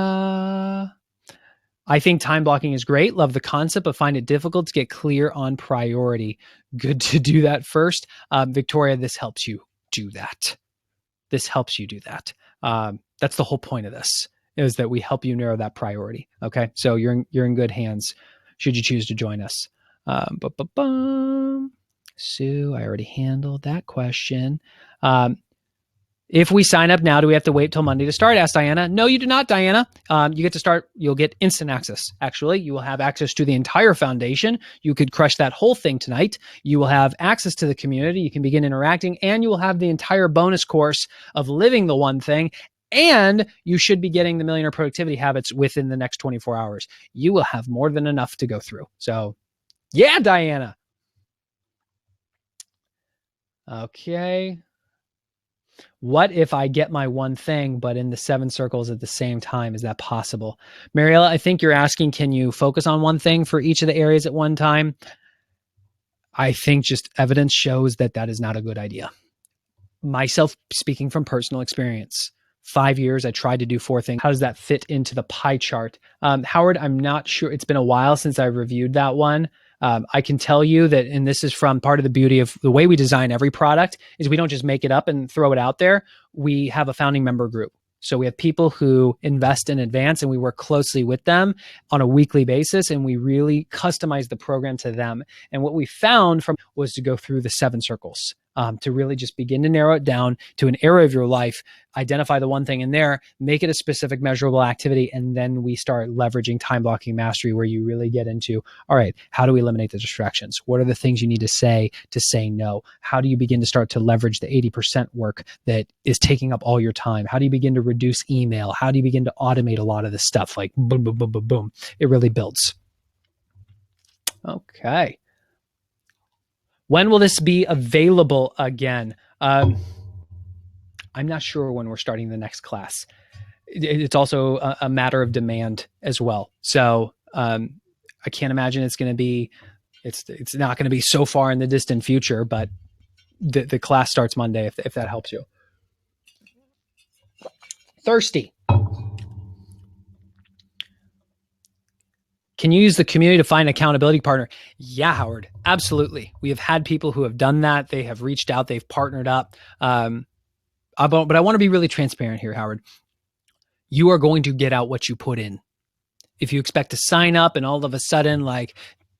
I think time blocking is great. Love the concept, but find it difficult to get clear on priority. Good to do that first. Victoria, this helps you do that. This helps you do that. That's the whole point of this, is that we help you narrow that priority. Okay. So you're in good hands should you choose to join us. Sue, I already handled that question. If we sign up now, do we have to wait till Monday to start? Asked Diana. No, you do not, Diana. You get to start. You'll get instant access. Actually, you will have access to the entire foundation. You could crush that whole thing tonight. You will have access to the community. You can begin interacting, and you will have the entire bonus course of living the one thing. And you should be getting the Millionaire Productivity Habits within the next 24 hours. You will have more than enough to go through. So, yeah, Diana. Okay. What if I get my one thing, but in the 7 circles at the same time? Is that possible? Mariella, I think you're asking, can you focus on one thing for each of the areas at one time? I think just evidence shows that that is not a good idea. Myself speaking from personal experience, 5 years, I tried to do 4 things. How does that fit into the pie chart? Howard, I'm not sure. It's been a while since I reviewed that one. I can tell you that, and this is from part of the beauty of the way we design every product, is we don't just make it up and throw it out there. We have a founding member group. So we have people who invest in advance, and we work closely with them on a weekly basis, and we really customize the program to them. And what we found from was to go through the 7 circles, to really just begin to narrow it down to an area of your life, identify the one thing in there, make it a specific measurable activity, and then we start leveraging time blocking mastery, where you really get into, all right, how do we eliminate the distractions? What are the things you need to say no? How do you begin to start to leverage the 80% work that is taking up all your time? How do you begin to reduce email? How do you begin to automate a lot of this stuff? Like boom, boom, boom, boom, boom. It really builds. Okay. When will this be available again? I'm not sure when we're starting the next class. It's also a matter of demand as well. So I can't imagine it's going to be, it's not going to be so far in the distant future, but the class starts Monday, if that helps you. Thirsty. Can you use the community to find an accountability partner? Yeah, Howard, absolutely. We have had people who have done that. They have reached out, they've partnered up. But I want to be really transparent here, Howard. You are going to get out what you put in. If you expect to sign up and all of a sudden, like,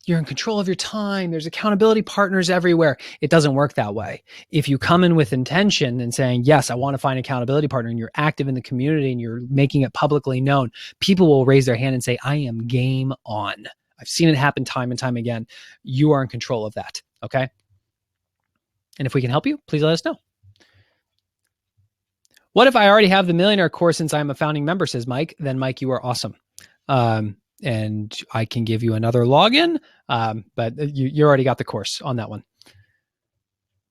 you're in control of your time, there's accountability partners everywhere, it doesn't work that way. If you come in with intention and saying, yes, I want to find an accountability partner, and you're active in the community and you're making it publicly known, people will raise their hand and say, I am game on. I've seen it happen time and time again. You are in control of that. Okay. And if we can help you, please let us know. What if I already have the Millionaire course since I'm a founding member, says Mike? Then Mike, you are awesome. And I can give you another login, but you already got the course on that one.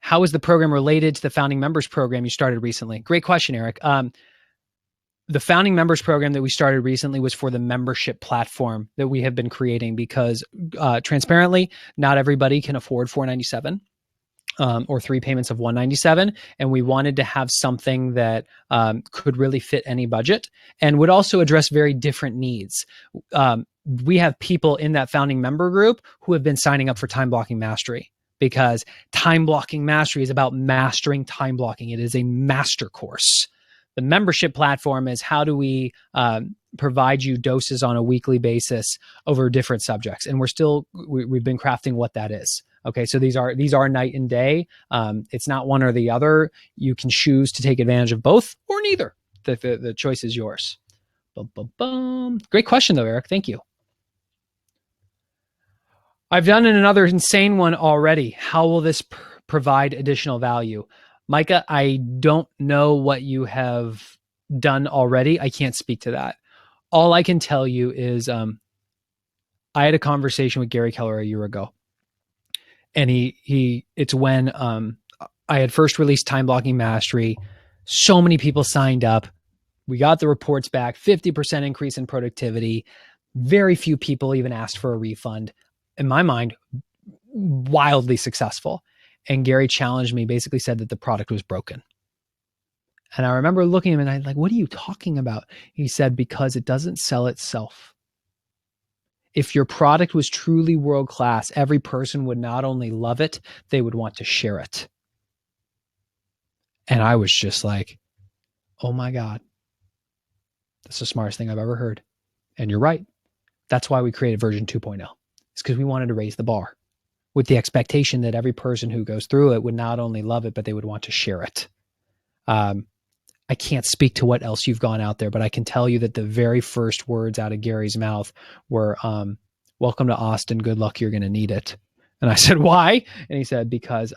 How is the program related to the founding members program you started recently? Great question, Eric. The founding members program that we started recently was for the membership platform that we have been creating, because transparently, not everybody can afford $497. Or 3 payments of $197. And we wanted to have something that could really fit any budget and would also address very different needs. We have people in that founding member group who have been signing up for time blocking mastery, because time blocking mastery is about mastering time blocking. It is a master course. The membership platform is, how do we provide you doses on a weekly basis over different subjects? And we've been crafting what that is. Okay, so these are night and day. It's not one or the other. You can choose to take advantage of both or neither. The choice is yours. Boom, boom, boom. Great question though, Eric. Thank you. I've done another insane one already. How will this provide additional value? Micah, I don't know what you have done already. I can't speak to that. All I can tell you is I had a conversation with Gary Keller a year ago. And it's when I had first released Time Blocking Mastery. So many people signed up. We got the reports back, 50% increase in productivity. Very few people even asked for a refund. In my mind, wildly successful. And Gary challenged me, basically said that the product was broken. And I remember looking at him and I'm like, what are you talking about? He said, because it doesn't sell itself. If your product was truly world-class, every person would not only love it, they would want to share it. And I was just like, oh my God, that's the smartest thing I've ever heard. And you're right. That's why we created version 2.0. It's because we wanted to raise the bar with the expectation that every person who goes through it would not only love it, but they would want to share it. I can't speak to what else you've gone out there, but I can tell you that the very first words out of Gary's mouth were, welcome to Austin. Good luck. You're going to need it. And I said, why? And he said, because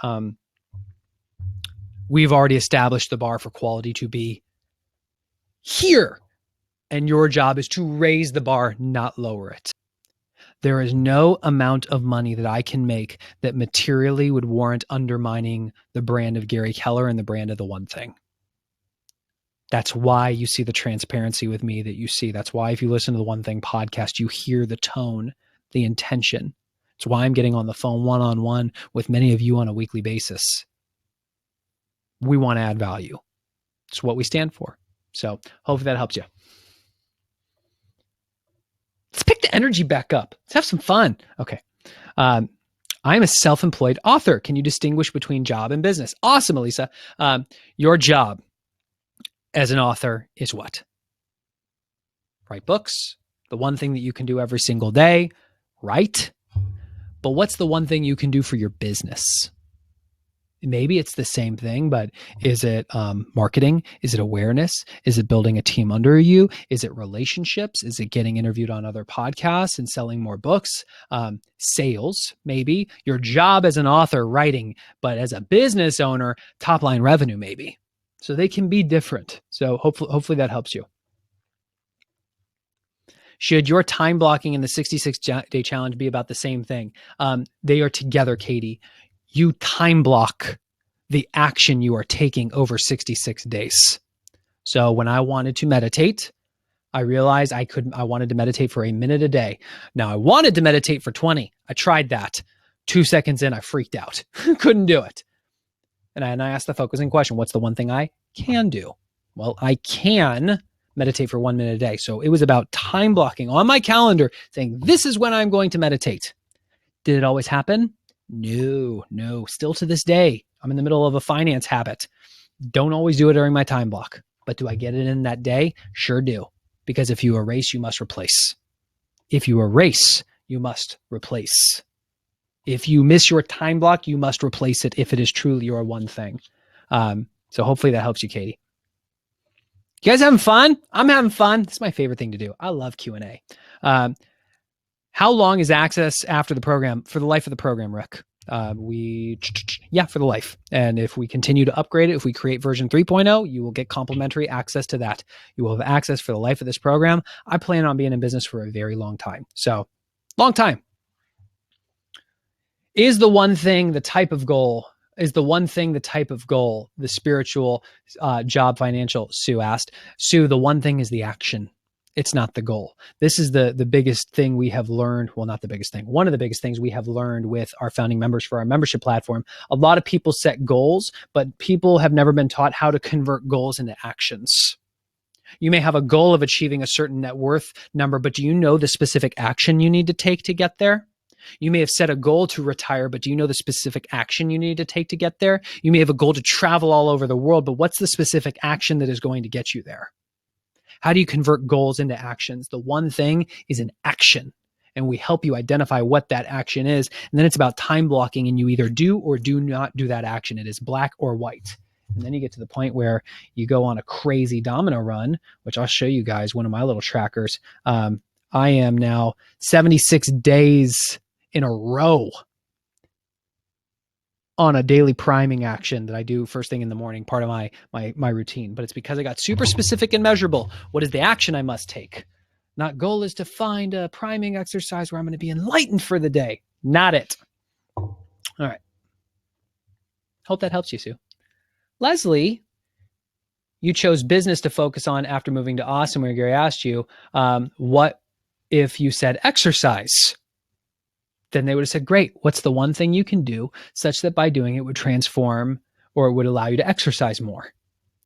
we've already established the bar for quality to be here. And your job is to raise the bar, not lower it. There is no amount of money that I can make that materially would warrant undermining the brand of Gary Keller and the brand of The One Thing. That's why you see the transparency with me that you see. That's why if you listen to the One Thing podcast, you hear the tone, the intention. It's why I'm getting on the phone one-on-one with many of you on a weekly basis. We want to add value. It's what we stand for. So hopefully that helps you. Let's pick the energy back up. Let's have some fun. Okay. I'm a self-employed author. Can you distinguish between job and business? Awesome, Elisa. Your job as an author is what? Write books. The one thing that you can do every single day, write. But what's the one thing you can do for your business? Maybe it's the same thing, but is it marketing? Is it awareness? Is it building a team under you? Is it relationships? Is it getting interviewed on other podcasts and selling more books? Sales, maybe. Your job as an author, writing, but as a business owner, top line revenue, maybe. So they can be different. So hopefully that helps you. Should your time blocking and the 66-day challenge be about the same thing? They are together, Katie. You time block the action you are taking over 66 days. So when I wanted to meditate, I realized I wanted to meditate for a minute a day. Now I wanted to meditate for 20. I tried that. 2 seconds in, I freaked out. Couldn't do it. And I asked the focusing question, what's the one thing I can do? Well, I can meditate for 1 minute a day. So it was about time blocking on my calendar saying, this is when I'm going to meditate. Did it always happen? No. Still to this day, I'm in the middle of a finance habit. Don't always do it during my time block. But do I get it in that day? Sure do. Because if you erase, you must replace. If you erase, you must replace. If you miss your time block, you must replace it if it is truly your one thing. So hopefully that helps you, Katie. You guys having fun? I'm having fun. It's my favorite thing to do. I love Q&A. How long is access after the program? For the life of the program, Rick. For the life. And if we continue to upgrade it, if we create version 3.0, you will get complimentary access to that. You will have access for the life of this program. I plan on being in business for a very long time. So, long time. Is the one thing the type of goal? Is the one thing the type of goal? The spiritual, job, financial, Sue asked. Sue, the one thing is the action. It's not the goal. This is the biggest thing we have learned. Well, not the biggest thing. One of the biggest things we have learned with our founding members for our membership platform. A lot of people set goals, but people have never been taught how to convert goals into actions. You may have a goal of achieving a certain net worth number, but do you know the specific action you need to take to get there? You may have set a goal to retire, but do you know the specific action you need to take to get there? You may have a goal to travel all over the world, but what's the specific action that is going to get you there? How do you convert goals into actions? The one thing is an action, and we help you identify what that action is. And then it's about time blocking, and you either do or do not do that action. It is black or white. And then you get to the point where you go on a crazy domino run, which I'll show you guys one of my little trackers. I am now 76 days in a row on a daily priming action that I do first thing in the morning, part of my routine. But it's because I got super specific and measurable. What is the action I must take? Not goal is to find a priming exercise where I'm going to be enlightened for the day. Not it. All right. Hope that helps you, Sue. Leslie, you chose business to focus on after moving to Austin, where Gary asked you, what if you said exercise? Then they would have said, great, what's the one thing you can do such that by doing it would transform or it would allow you to exercise more?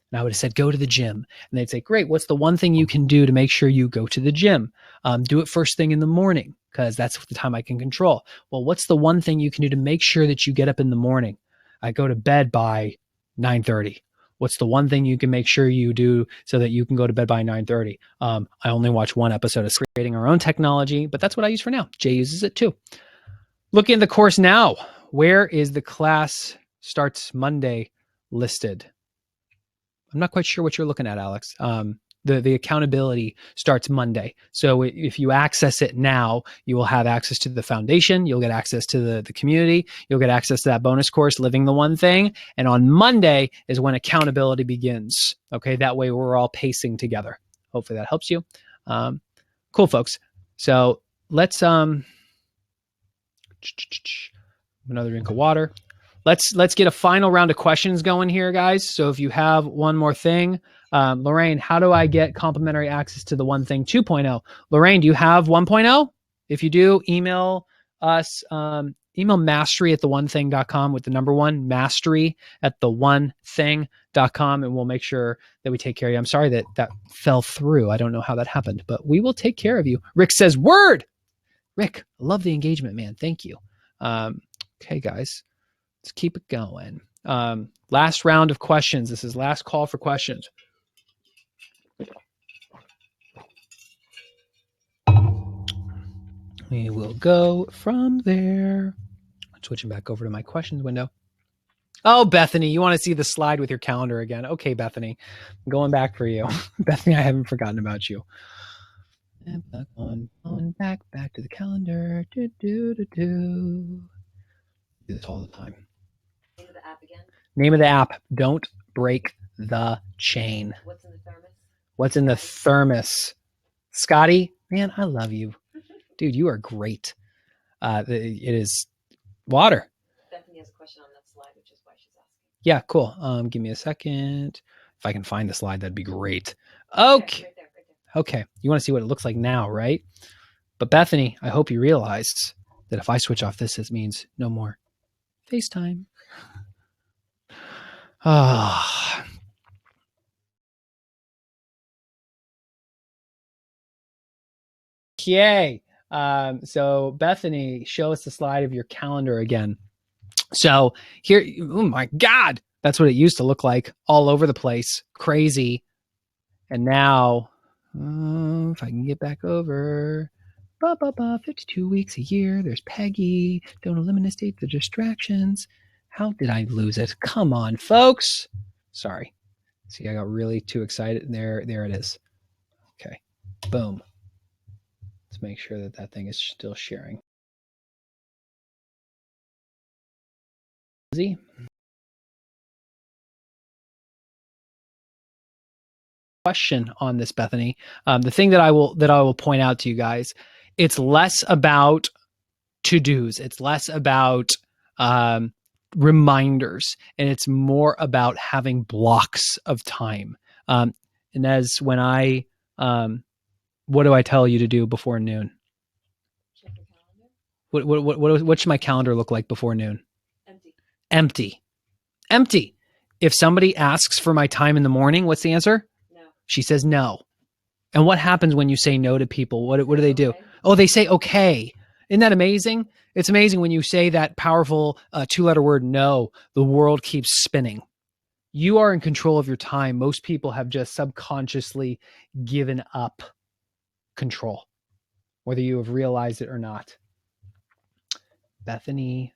And I would have said, go to the gym. And they'd say, great, what's the one thing you can do to make sure you go to the gym? Do it first thing in the morning because that's the time I can control. Well, what's the one thing you can do to make sure that you get up in the morning? I go to bed by 9:30. What's the one thing you can make sure you do so that you can go to bed by 9:30? I only watch one episode of Creating Our Own Technology, but that's what I use for now. Jay uses it too. Looking at the course now. Where is the class starts listed? I'm not quite sure what you're looking at, Alex. The accountability starts Monday. So if you access it now, you will have access to the foundation. You'll get access to the community. You'll get access to that bonus course, Living the One Thing. And on Monday is when accountability begins. Okay, that way we're all pacing together. Hopefully that helps you. Cool, folks. So let's another drink of water. Let's get a final round of questions going here, guys. So if you have one more thing, Lorraine, how do I get complimentary access to the One Thing 2.0? Lorraine, do you have 1.0? If you do, email us, email mastery at theonething.com with the number one, mastery at theonething.com, and we'll make sure that we take care of you. I'm sorry that that fell through. I don't know how that happened, but we will take care of you. Rick says, word! Rick, I love the engagement, man. Thank you. Okay, guys, let's keep it going. Last round of questions. This is last call for questions. We will go from there. Switching back over to my questions window. Oh, Bethany, you want to see the slide with your calendar again? Okay, Bethany, I'm going back for you. Bethany, I haven't forgotten about you. And back on back to the calendar. Do this all the time. Name of the app again? Name of the app, Don't Break the Chain. What's in the thermos? What's in the thermos? Scotty, man, I love you. Dude, you are great. It is water. Bethany has a question on that slide, which is why she's asking. Yeah, cool. Give me a second. If I can find the slide, that'd be great. Okay. Right there. Okay. You want to see what it looks like now, right? But Bethany, I hope you realized that if I switch off this, it means no more FaceTime. Ah. Okay. So Bethany, show us the slide of your calendar again. So here, oh my God, that's what it used to look like, all over the place, crazy. And now, if I can get back over, 52 weeks a year. There's Peggy. Don't eliminate the distractions. How did I lose it? Come on, folks. Sorry. See, I got really too excited. And there it is. Okay. Boom. Let's make sure that that thing is still sharing. Question on this, Bethany. The thing that I will point out to you guys, it's less about to-dos. It's less about reminders, and it's more about having blocks of time. And as when I, what do I tell you to do before noon? Check your calendar. What should my calendar look like before noon? Empty. Empty. If somebody asks for my time in the morning, what's the answer? No. She says no. And what happens when you say no to people? What do they do? Okay. Oh, they say okay. Isn't that amazing? It's amazing when you say that powerful two-letter word no, the world keeps spinning. You are in control of your time. Most people have just subconsciously given up control, whether you have realized it or not. Bethany,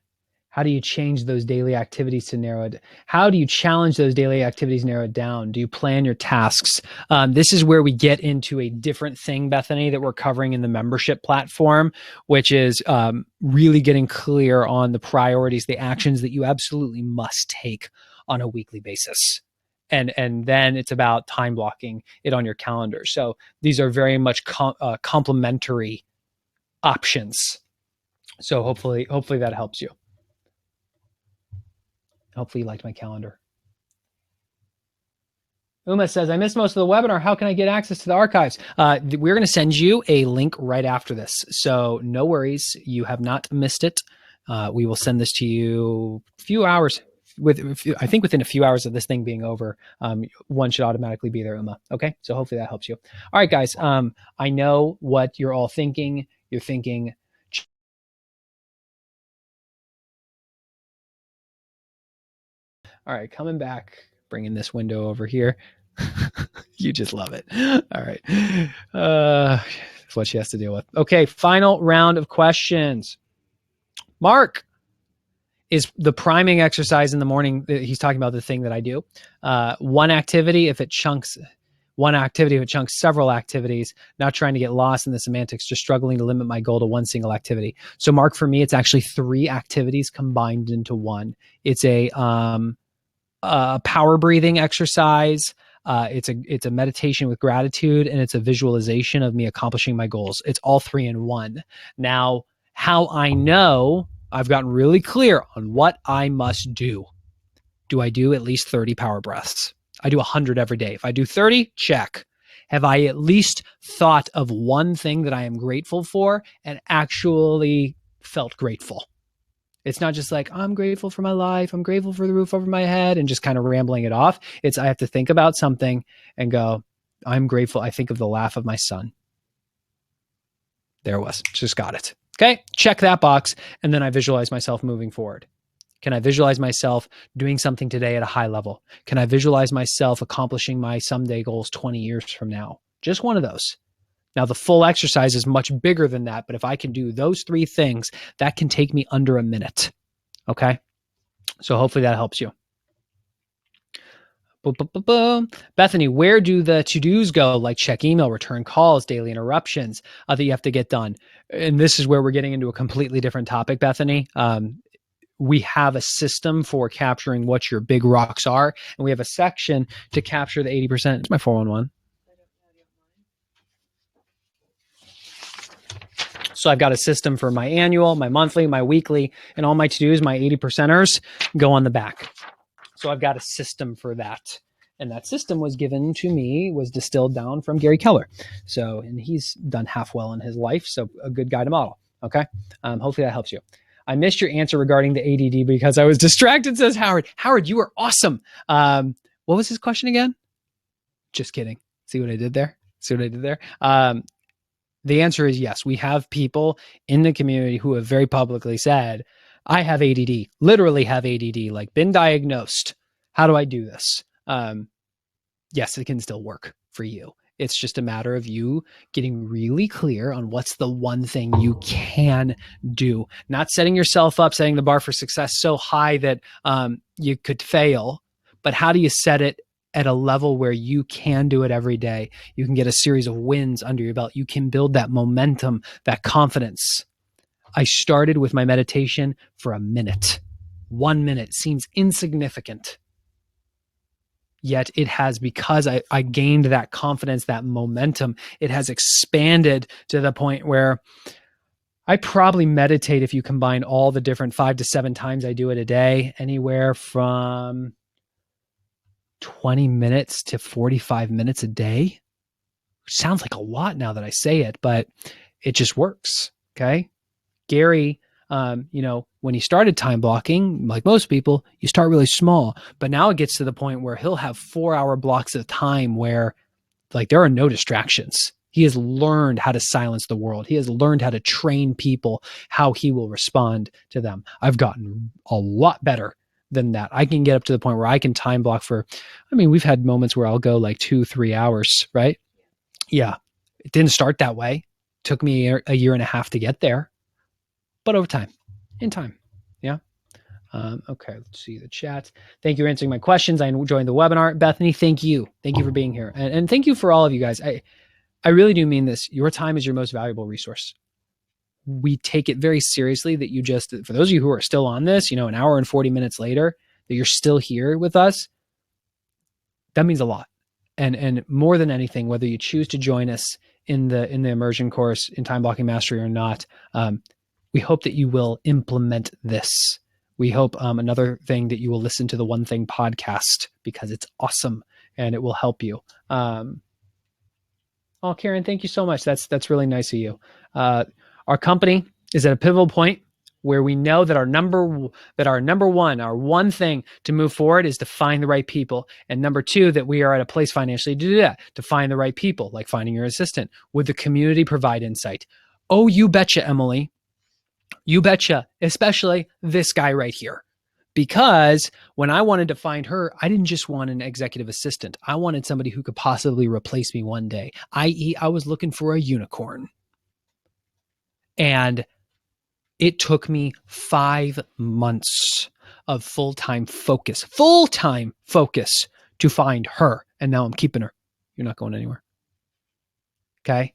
how do you change those daily activities to narrow it? How do you challenge those daily activities, narrow it down? Do you plan your tasks? This is where we get into a different thing, Bethany, that we're covering in the membership platform, which is really getting clear on the priorities, the actions that you absolutely must take on a weekly basis. And then it's about time blocking it on your calendar. So these are very much complementary options. So hopefully that helps you. Hopefully you liked my calendar. Uma says, I missed most of the webinar. How can I get access to the archives? We're going to send you a link right after this. So no worries. You have not missed it. We will send this to you a few hours. I think within a few hours of this thing being over, one should automatically be there, Uma. Okay, so hopefully that helps you. All right, guys. I know what you're all thinking. You're thinking, all right, coming back, bringing this window over here. You just love it. All right. That's what she has to deal with. Okay, final round of questions. Mark, is the priming exercise in the morning, he's talking about the thing that I do. One activity if it chunks several activities, not trying to get lost in the semantics, just struggling to limit my goal to one single activity. So Mark, for me, it's actually 3 activities combined into one. It's a power breathing exercise. It's a meditation with gratitude, and it's a visualization of me accomplishing my goals. It's all 3 in one. Now, how I know, I've gotten really clear on what I must do. Do I do at least 30 power breaths? I do 100 every day. If I do 30, check. Have I at least thought of one thing that I am grateful for and actually felt grateful? It's not just like, I'm grateful for my life. I'm grateful for the roof over my head and just kind of rambling it off. It's, I have to think about something and go, I'm grateful. I think of the laugh of my son. There it was. Just got it. Okay. Check that box. And then I visualize myself moving forward. Can I visualize myself doing something today at a high level? Can I visualize myself accomplishing my someday goals 20 years from now? Just one of those. Now, the full exercise is much bigger than that, but if I can do those 3 things, that can take me under a minute. Okay? So hopefully that helps you. Boom, boom, boom, boom. Bethany, where do the to-dos go, like check email, return calls, daily interruptions that you have to get done? And this is where we're getting into a completely different topic, Bethany. We have a system for capturing what your big rocks are, and we have a section to capture the 80%. It's my 411. So I've got a system for my annual, my monthly, my weekly, and all my to-dos, my 80%ers go on the back. So I've got a system for that. And that system was given to me, was distilled down from Gary Keller. So, and he's done half well in his life. So a good guy to model. Okay. Hopefully that helps you. I missed your answer regarding the ADD because I was distracted, says Howard. Howard, you were awesome. What was his question again? Just kidding. See what I did there? The answer is yes. We have people in the community who have very publicly said, I have ADD, literally have ADD, like been diagnosed. How do I do this? Yes, it can still work for you. It's just a matter of you getting really clear on what's the one thing you can do, not setting yourself up, setting the bar for success so high that you could fail, but how do you set it at a level where you can do it every day? You can get a series of wins under your belt. You can build that momentum, that confidence. I started with my meditation for a minute. 1 minute seems insignificant. Yet it has, because I gained that confidence, that momentum, it has expanded to the point where I probably meditate, if you combine all the different 5 to 7 times I do it a day, anywhere from 20 minutes to 45 minutes a day. Sounds like a lot now that I say it, but it just works. Okay. Gary, when he started time blocking, like most people, you start really small, but now it gets to the point where he'll have 4-hour blocks of time where like there are no distractions. He has learned how to silence the world. He has learned how to train people, how he will respond to them. I've gotten a lot better than that. I can get up to the point where I can time block for, we've had moments where I'll go like 2-3 hours, right? Yeah. It didn't start that way. Took me a year and a half to get there, but over time, in time. Yeah. Okay. Let's see the chat. Thank you for answering my questions. I enjoyed the webinar. Bethany, thank you. Thank you for being here. And thank you for all of you guys. I really do mean this. Your time is your most valuable resource. We take it very seriously that you just, for those of you who are still on this, an hour and 40 minutes later, that you're still here with us. That means a lot. And more than anything, whether you choose to join us in the immersion course in time blocking mastery or not, we hope that you will implement this. We hope another thing that you will listen to the One Thing podcast, because it's awesome and it will help you. Oh, Karen, thank you so much. That's really nice of you. Our company is at a pivotal point where we know that our one thing to move forward is to find the right people. And number 2, that we are at a place financially to do that, to find the right people, like finding your assistant. Would the community provide insight? Oh, you betcha, Emily. You betcha, especially this guy right here. Because when I wanted to find her, I didn't just want an executive assistant. I wanted somebody who could possibly replace me one day, i.e., I was looking for a unicorn. And it took me 5 months of full-time focus to find her. And now I'm keeping her. You're not going anywhere. Okay.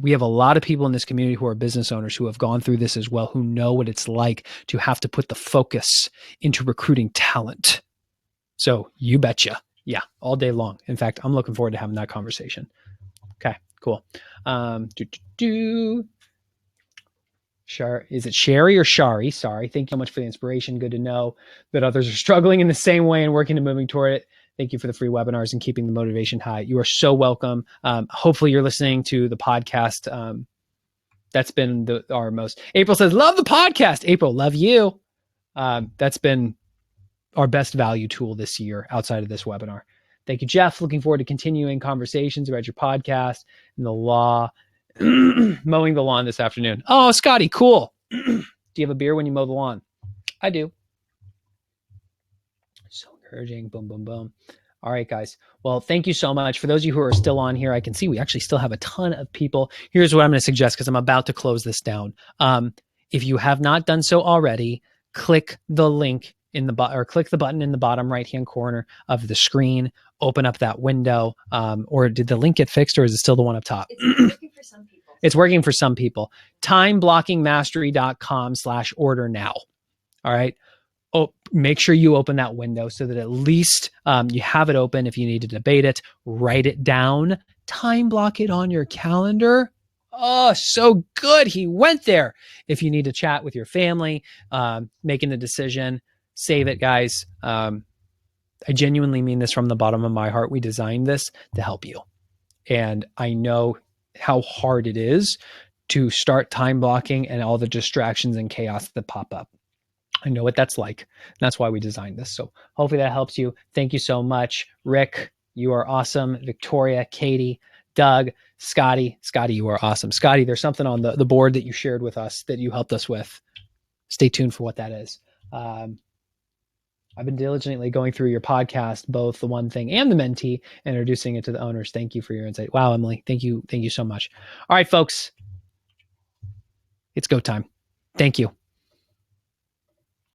We have a lot of people in this community who are business owners who have gone through this as well, who know what it's like to have to put the focus into recruiting talent. So you betcha. Yeah. All day long. In fact, I'm looking forward to having that conversation. Okay, cool. Is it Sherry or Shari? Sorry. Thank you so much for the inspiration. Good to know that others are struggling in the same way and working to moving toward it. Thank you for the free webinars and keeping the motivation high. You are so welcome. Hopefully you're listening to the podcast. That's been our most. April says, love the podcast. April, love you. That's been our best value tool this year outside of this webinar. Thank you, Jeff. Looking forward to continuing conversations about your podcast and the law. Mowing the lawn this afternoon. Oh, Scotty, cool. Do you have a beer when you mow the lawn? I do. So encouraging. Boom, boom, boom. All right, guys. Well, thank you so much. For those of you who are still on here, I can see we actually still have a ton of people. Here's what I'm going to suggest because I'm about to close this down. If you have not done so already, click the link in the or click the button in the bottom right-hand corner of the screen. Open up that window. Or did the link get fixed, or is it still the one up top? It's working for some people. It's working for some people. TimeBlockingMastery.com/order now. All right. Oh, make sure you open that window so that at least you have it open. If you need to debate it, write it down, time block it on your calendar. Oh, so good. He went there. If you need to chat with your family, making a decision, save it, guys. I genuinely mean this from the bottom of my heart. We designed this to help you. And I know how hard it is to start time blocking and all the distractions and chaos that pop up. I know what that's like. That's why we designed this. So hopefully that helps you. Thank you so much. Rick, you are awesome. Victoria, Katie, Doug, Scotty. Scotty, you are awesome. Scotty, there's something on the board that you shared with us that you helped us with. Stay tuned for what that is. I've been diligently going through your podcast, both the One Thing and the Mentee, and introducing it to the owners. Thank you for your insight. Wow, Emily. Thank you. Thank you so much. All right, folks. It's go time. Thank you.